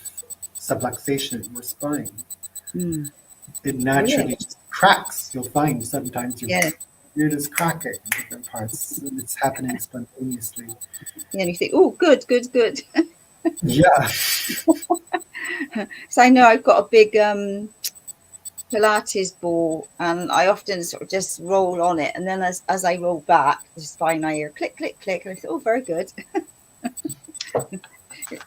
subluxation in your spine. It naturally just cracks. You'll find sometimes your you're just cracking in different parts, and it's happening spontaneously. And you think, oh, good, good, good. Yeah. So I know I've got a big Pilates ball, and I often sort of just roll on it, and then as I roll back, I just find my ear click, click, click, and I thought, oh, very good.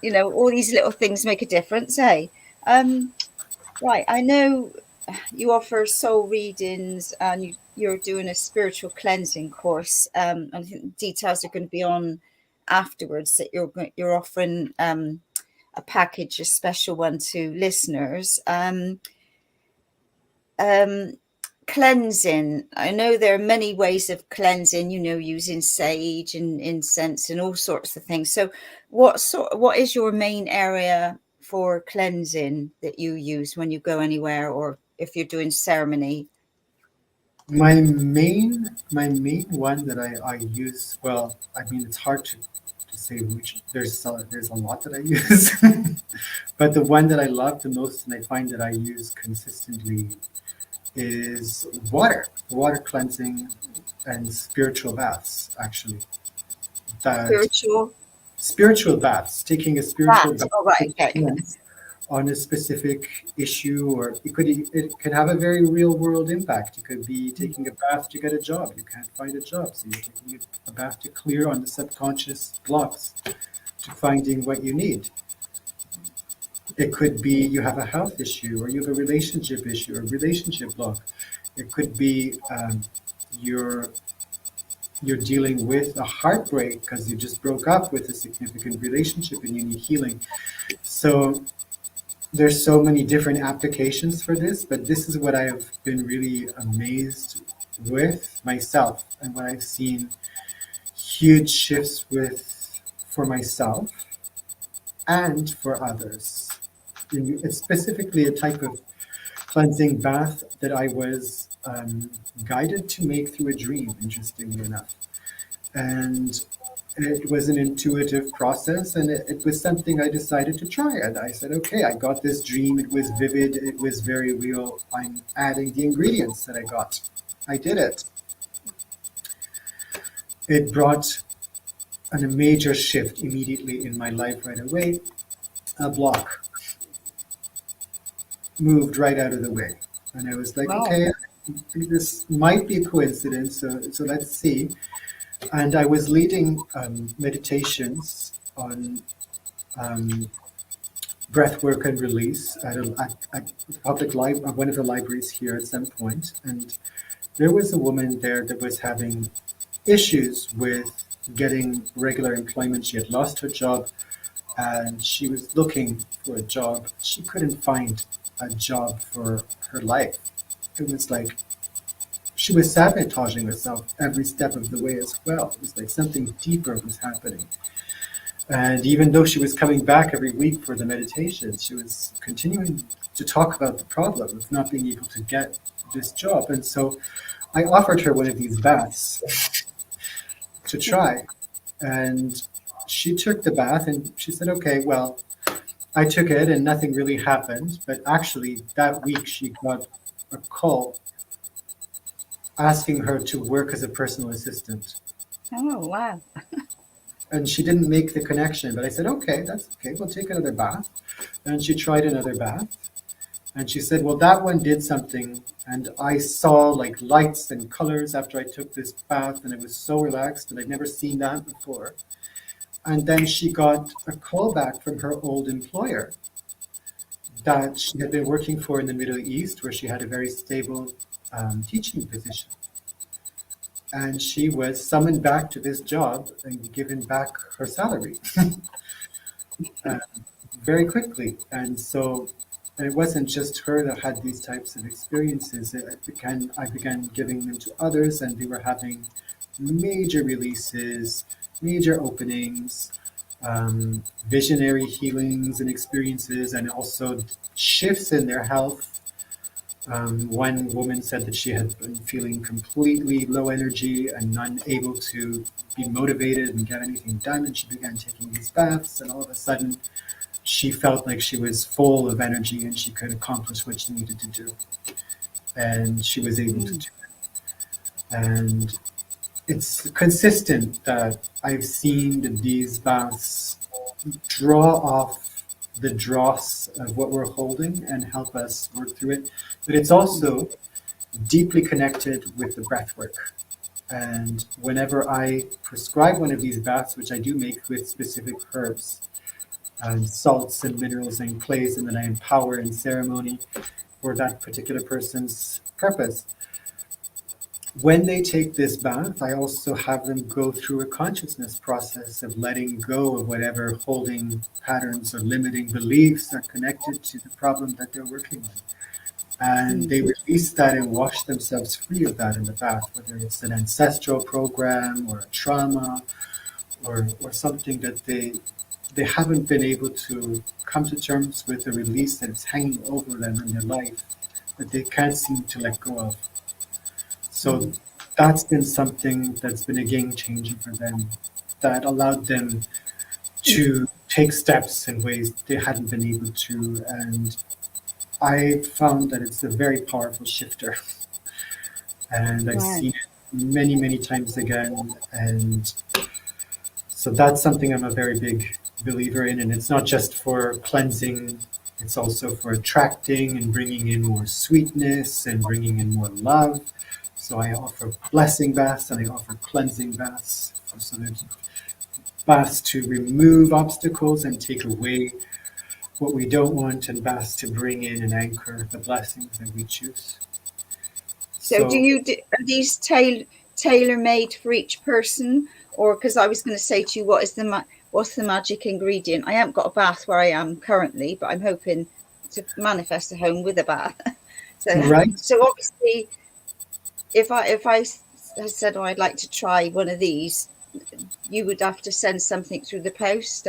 You know, all these little things make a difference, eh? Right, I know you offer soul readings, and you're doing a spiritual cleansing course. And I think the details are going to be on afterwards. That you're offering a package, a special one to listeners. Cleansing. I know there are many ways of cleansing, you know, using sage and incense and all sorts of things. So what is your main area for cleansing that you use when you go anywhere, or if you're doing ceremony? My main one that I use, well, I mean, it's hard to say which, there's a lot that I use, but the one that I love the most and I find that I use consistently is water cleansing and spiritual baths, actually. That spiritual baths, taking a spiritual bath. Oh, right, okay. On a specific issue, or it can have a very real world impact. It could be taking a bath to get a job. You can't find a job, so you're taking a bath to clear on the subconscious blocks to finding what you need. It could be you have a health issue, or you have a relationship issue, or a relationship block. It could be you're dealing with a heartbreak because you just broke up with a significant relationship and you need healing. So there's so many different applications for this, but this is what I have been really amazed with myself, and what I've seen huge shifts with for myself and for others. It's specifically a type of cleansing bath that I was guided to make through a dream, interestingly enough. And it was an intuitive process, and it was something I decided to try. And I said, okay, I got this dream. It was vivid. It was very real. I'm adding the ingredients that I got. I did it. It brought a major shift immediately in my life right away. A block moved right out of the way. And I was like, wow. Okay, this might be a coincidence, so let's see. And I was leading meditations on breathwork and release at one of the libraries here at some point. And there was a woman there that was having issues with getting regular employment. She had lost her job and she was looking for a job. She couldn't find a job for her life. It was like she was sabotaging herself every step of the way as well. It was like something deeper was happening. And even though she was coming back every week for the meditation, she was continuing to talk about the problem of not being able to get this job. And so I offered her one of these baths to try. And she took the bath and she said, okay, well, I took it and nothing really happened. But actually that week she got a call asking her to work as a personal assistant. Oh, wow. And she didn't make the connection, but I said, okay, that's okay. We'll take another bath. And she tried another bath. And she said, well, that one did something. And I saw like lights and colors after I took this bath, and it was so relaxed, and I'd never seen that before. And then she got a call back from her old employer that she had been working for in the Middle East, where she had a very stable teaching position. And she was summoned back to this job and given back her salary very quickly. And so it wasn't just her that had these types of experiences. I began giving them to others, and they were having major releases, major openings, visionary healings and experiences, and also shifts in their health. One woman said that she had been feeling completely low energy and unable to be motivated and get anything done, and she began taking these baths, and all of a sudden she felt like she was full of energy and she could accomplish what she needed to do, and she was able to do it. And it's consistent that I've seen that these baths draw off the dross of what we're holding and help us work through it. But it's also deeply connected with the breath work. And whenever I prescribe one of these baths, which I do make with specific herbs and salts and minerals and clays, and then I empower in ceremony for that particular person's purpose. When they take this bath, I also have them go through a consciousness process of letting go of whatever holding patterns or limiting beliefs are connected to the problem that they're working on. And they release that and wash themselves free of that in the bath, whether it's an ancestral program or a trauma or something that they haven't been able to come to terms with, a release that is hanging over them in their life that they can't seem to let go of. So that's been something that's been a game changer for them, that allowed them to take steps in ways they hadn't been able to. And I found that it's a very powerful shifter. And I've seen it many, many times again. And so that's something I'm a very big believer in. And it's not just for cleansing, it's also for attracting and bringing in more sweetness and bringing in more love. So I offer blessing baths and I offer cleansing baths. So there's baths to remove obstacles and take away what we don't want, and baths to bring in and anchor the blessings that we choose. So are these tailor-made for each person? Or, because I was going to say to you, what's the magic ingredient? I haven't got a bath where I am currently, but I'm hoping to manifest a home with a bath. So obviously, if I said, I'd like to try one of these, you would have to send something through the post.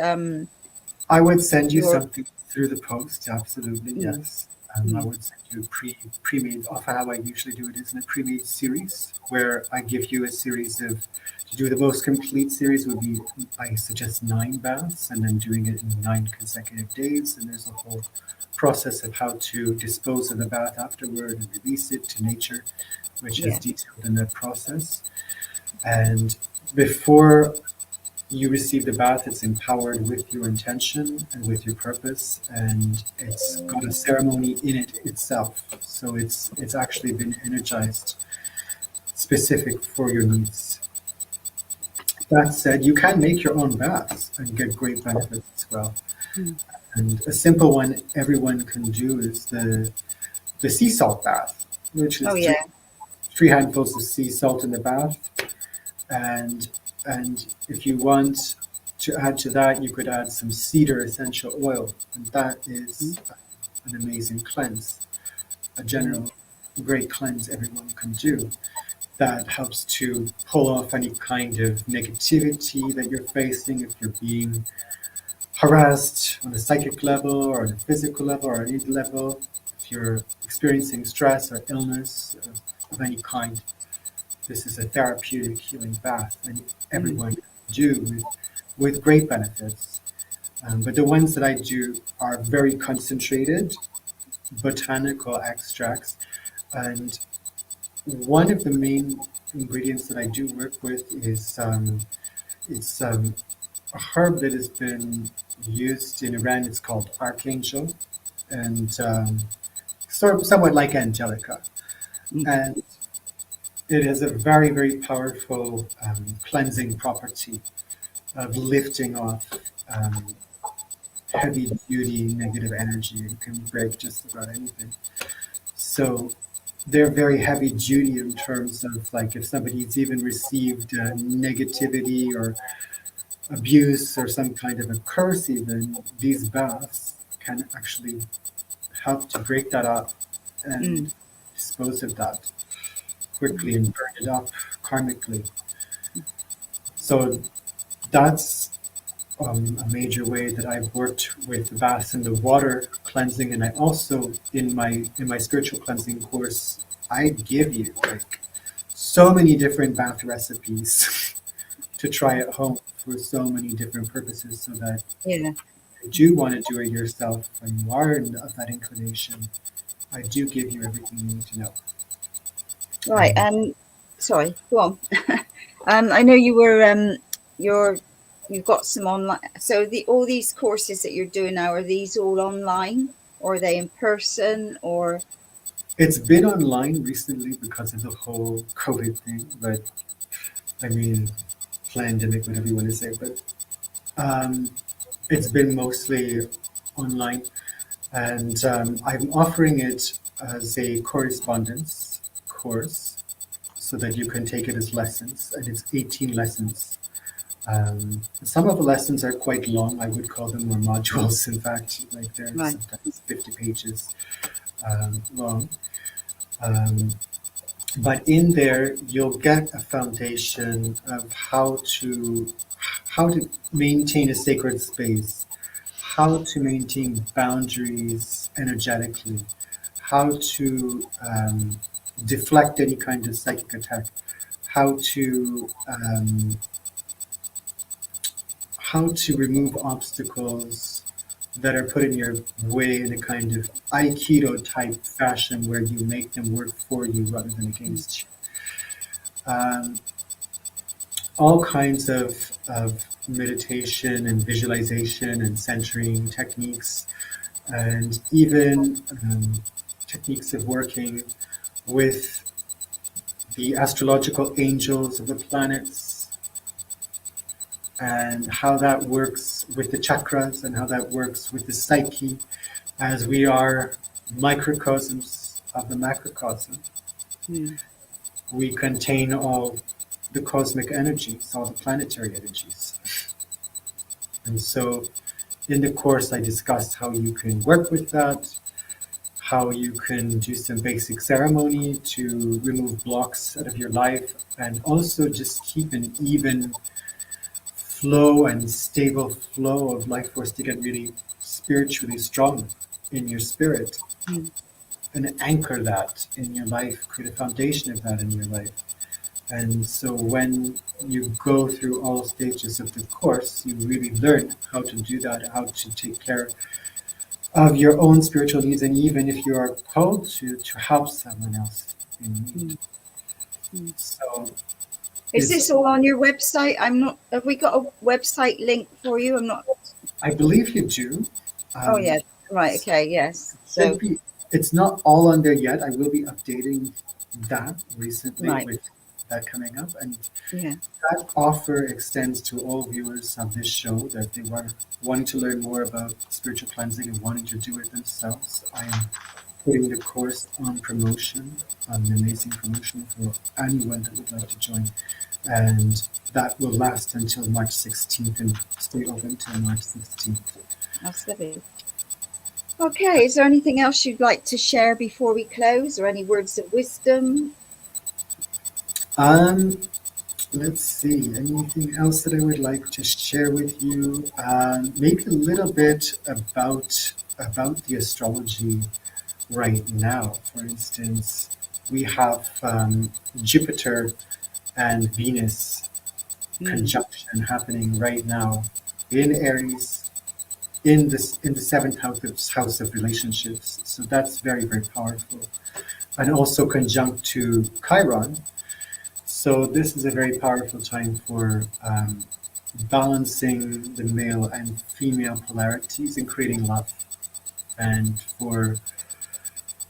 I would send you something through the post, absolutely, yes. I would send you a pre-made, often how I usually do it is in a pre-made series, where I give you a series of, to do the most complete series would be, I suggest 9 baths, and then doing it in 9 consecutive days, and there's a whole process of how to dispose of the bath afterward and release it to nature, which is detailed in that process. And before you receive the bath, it's empowered with your intention and with your purpose, and it's got a ceremony in it itself. So it's actually been energized specific for your needs. That said, you can make your own baths and get great benefits as well. And a simple one everyone can do is the sea salt bath, which is 3 handfuls of sea salt in the bath. And if you want to add to that, you could add some cedar essential oil, and that is an amazing cleanse, a general great cleanse everyone can do. That helps to pull off any kind of negativity that you're facing, if you're being harassed on a psychic level or on a physical level or any level, if you're experiencing stress or illness of any kind. This is a therapeutic healing bath, and everyone can do with great benefits. But the ones that I do are very concentrated botanical extracts. And one of the main ingredients that I do work with is it's a herb that has been used in Iran. It's called archangel, and somewhat like angelica. And it has a very, very powerful cleansing property of lifting off heavy duty negative energy. It can break just about anything. So they're very heavy duty in terms of, like, if somebody's even received negativity or abuse or some kind of a curse, even these baths can actually help to break that up and dispose of that quickly and burn it up karmically. So that's a major way that I've worked with the baths and the water cleansing. And I also, in my spiritual cleansing course, I give you like so many different bath recipes to try at home for so many different purposes, so that if you do want to do it yourself and you are of that inclination, I do give you everything you need to know. Right. sorry, go on. I know you were you've got some online. So all these courses that you're doing now, are these all online, or are they in person, or? It's been online recently because of the whole COVID thing, but I mean, pandemic, whatever you want to say, but it's been mostly online, and I'm offering it as a correspondence course so that you can take it as lessons, and it's 18 lessons. Some of the lessons are quite long. I would call them more modules, in fact, like they're sometimes 50 pages long. But in there, you'll get a foundation of how to maintain a sacred space, how to maintain boundaries energetically, how to deflect any kind of psychic attack, how to remove obstacles that are put in your way in a kind of Aikido type fashion where you make them work for you rather than against you. All kinds of meditation and visualization and centering techniques, and even techniques of working with the astrological angels of the planets, and how that works with the chakras and how that works with the psyche, as we are microcosms of the macrocosm. We contain all the cosmic energies, all the planetary energies. And so in the course, I discussed how you can work with that, how you can do some basic ceremony to remove blocks out of your life, and also just keep an even flow and stable flow of life force to get really spiritually strong in your spirit, and anchor that in your life, create a foundation of that in your life. And so when you go through all stages of the course, you really learn how to do that, how to take care of your own spiritual needs, and even if you are called to help someone else in need. So is this all on your website? Have we got a website link for you? I'm not. I believe you do. Oh yeah, right. Okay, yes. So it's not all on there yet. I will be updating that recently with that coming up, and that offer extends to all viewers of this show that they were wanting to learn more about spiritual cleansing and wanting to do it themselves. I am putting the course on promotion, an amazing promotion for anyone that would like to join. And that will last until March 16th and stay open until March 16th. That's lovely. Okay, is there anything else you'd like to share before we close, or any words of wisdom? Let's see, anything else that I would like to share with you? Maybe a little bit about the astrology right now. For instance, we have Jupiter and Venus conjunction happening right now in Aries, in the seventh house of relationships. So that's very, very powerful. And also conjunct to Chiron. So this is a very powerful time for balancing the male and female polarities and creating love, and for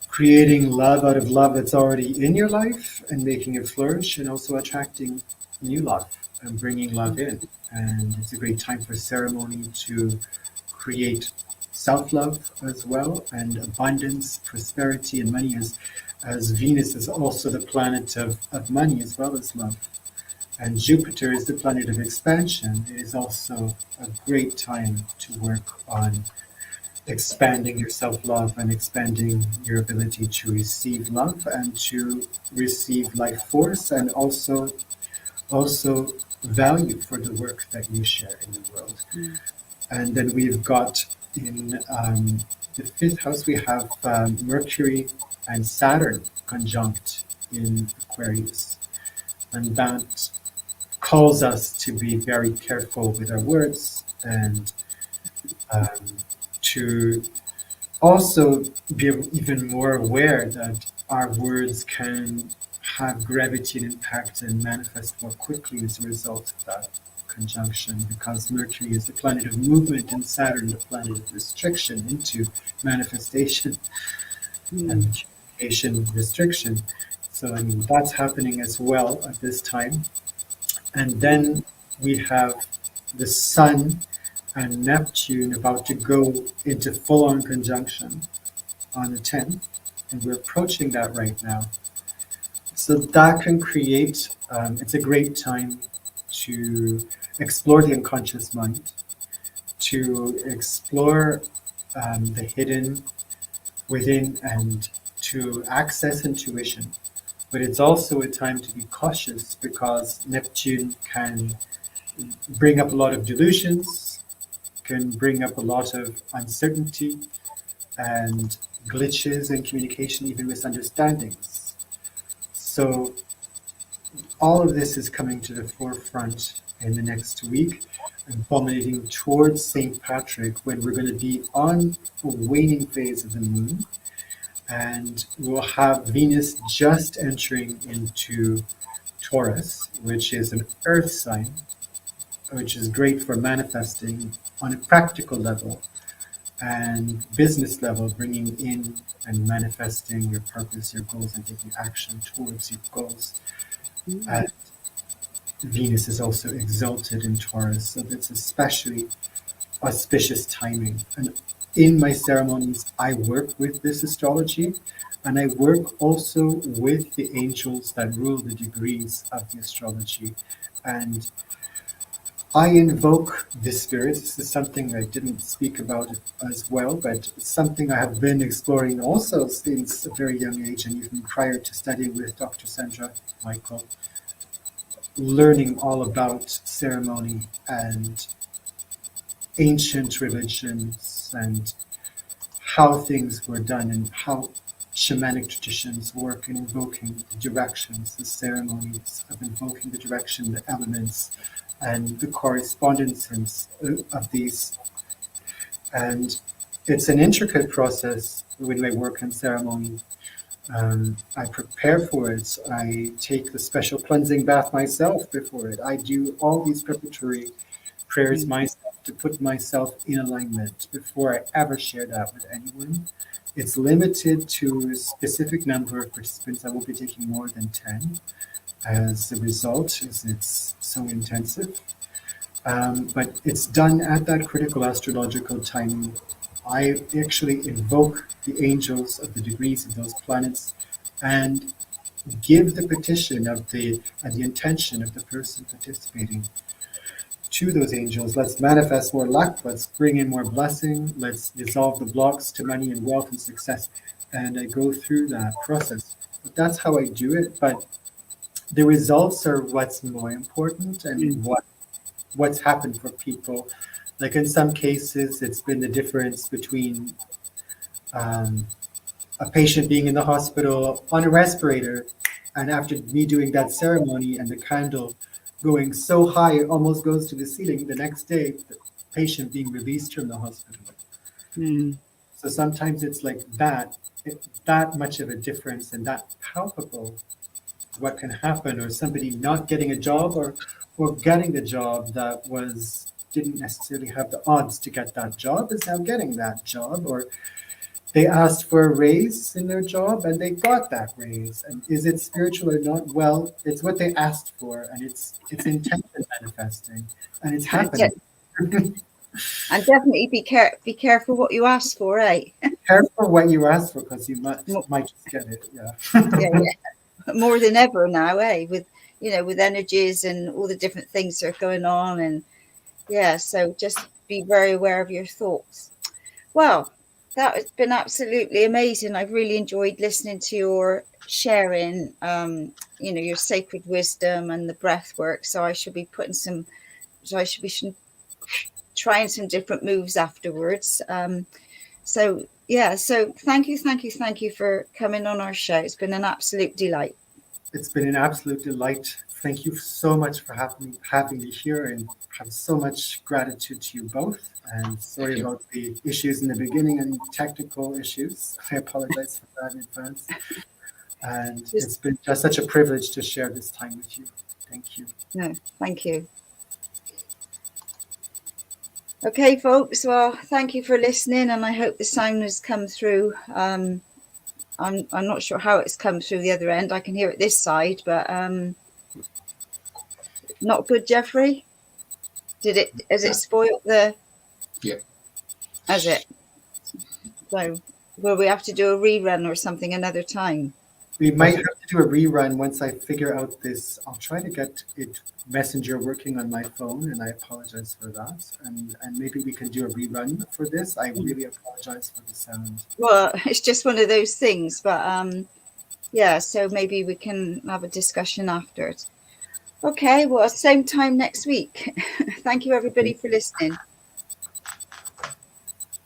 creating love out of love that's already in your life and making it flourish, and also attracting new love and bringing love in. And it's a great time for ceremony to create self-love as well, and abundance, prosperity, and money, as Venus is also the planet of money as well as love. And Jupiter is the planet of expansion. It is also a great time to work on expanding your self-love and expanding your ability to receive love and to receive life force, and also value for the work that you share in the world. And then we've got in the fifth house, we have Mercury and Saturn conjunct in Aquarius. And that calls us to be very careful with our words, and to also be even more aware that our words can have gravity and impact and manifest more quickly as a result of that conjunction, because Mercury is the planet of movement and Saturn the planet of restriction into manifestation and communication restriction. So I mean, that's happening as well at this time. And then we have the Sun and Neptune about to go into full-on conjunction on the 10th, and we're approaching that right now. So that can create, it's a great time to explore the unconscious mind, to explore the hidden within, and to access intuition. But it's also a time to be cautious, because Neptune can bring up a lot of delusions, can bring up a lot of uncertainty and glitches in communication, even misunderstandings. So all of this is coming to the forefront in the next week, and culminating towards St. Patrick, when we're going to be on a waning phase of the moon, and we'll have Venus just entering into Taurus, which is an earth sign, which is great for manifesting on a practical level and business level, bringing in and manifesting your purpose, your goals, and taking action towards your goals. And Venus is also exalted in Taurus, so it's especially auspicious timing. And in my ceremonies, I work with this astrology, and I work also with the angels that rule the degrees of the astrology. And I invoke the spirits. This is something I didn't speak about as well, but it's something I have been exploring also since a very young age, and even prior to studying with Dr. Sandra Michael, learning all about ceremony and ancient religions and how things were done, and how shamanic traditions work in invoking the directions, the ceremonies of invoking the direction, the elements, and the correspondences of these. And it's an intricate process when I work in ceremony. I prepare for it. I take the special cleansing bath myself before it. I do all these preparatory prayers myself to put myself in alignment before I ever share that with anyone. It's limited to a specific number of participants. I won't be taking more than 10 as a result, as it's so intensive. But it's done at that critical astrological timing. I actually invoke the angels of the degrees of those planets and give the petition of the intention of the person participating to those angels. Let's manifest more luck. Let's bring in more blessing. Let's dissolve the blocks to money and wealth and success. And I go through that process. But that's how I do it. But the results are what's more important, and what's happened for people. Like in some cases, it's been the difference between a patient being in the hospital on a respirator, and after me doing that ceremony and the candle going so high it almost goes to the ceiling, the next day the patient being released from the hospital. So sometimes it's like that much of a difference, and that palpable what can happen, or somebody not getting a job, or getting the job that didn't necessarily have the odds to get that job, is now getting that job, or they asked for a raise in their job and they got that raise. And is it spiritual or not? Well, it's what they asked for, and it's intent and manifesting, and it's happening. And definitely be careful what you ask for, eh? Careful what you ask for, because you might just get it. Yeah. More than ever now, eh? With energies and all the different things that are going on, and so just be very aware of your thoughts. Well, that has been absolutely amazing. I've really enjoyed listening to your sharing, your sacred wisdom and the breath work. So I should be trying some different moves afterwards. So thank you for coming on our show. It's been an absolute delight. it's been an absolute delight. Thank you so much for having me here, and have so much gratitude to you both. And sorry about the issues in the beginning and technical issues. I apologize for that in advance. And it's been just such a privilege to share this time with you. Thank you. No, thank you. Okay, folks. Well, thank you for listening, and I hope the sound has come through. I'm not sure how it's come through the other end. I can hear it this side, but not good, Jeffrey. Has it spoiled the? Yeah. Has it? So will we have to do a rerun or something another time? We might have to do a rerun once I figure out this. I'll try to get it Messenger working on my phone, and I apologize for that. And maybe we can do a rerun for this. I really apologize for the sound. Well, it's just one of those things, but yeah, so maybe we can have a discussion after it. Okay, well, same time next week. Thank you, everybody, for listening.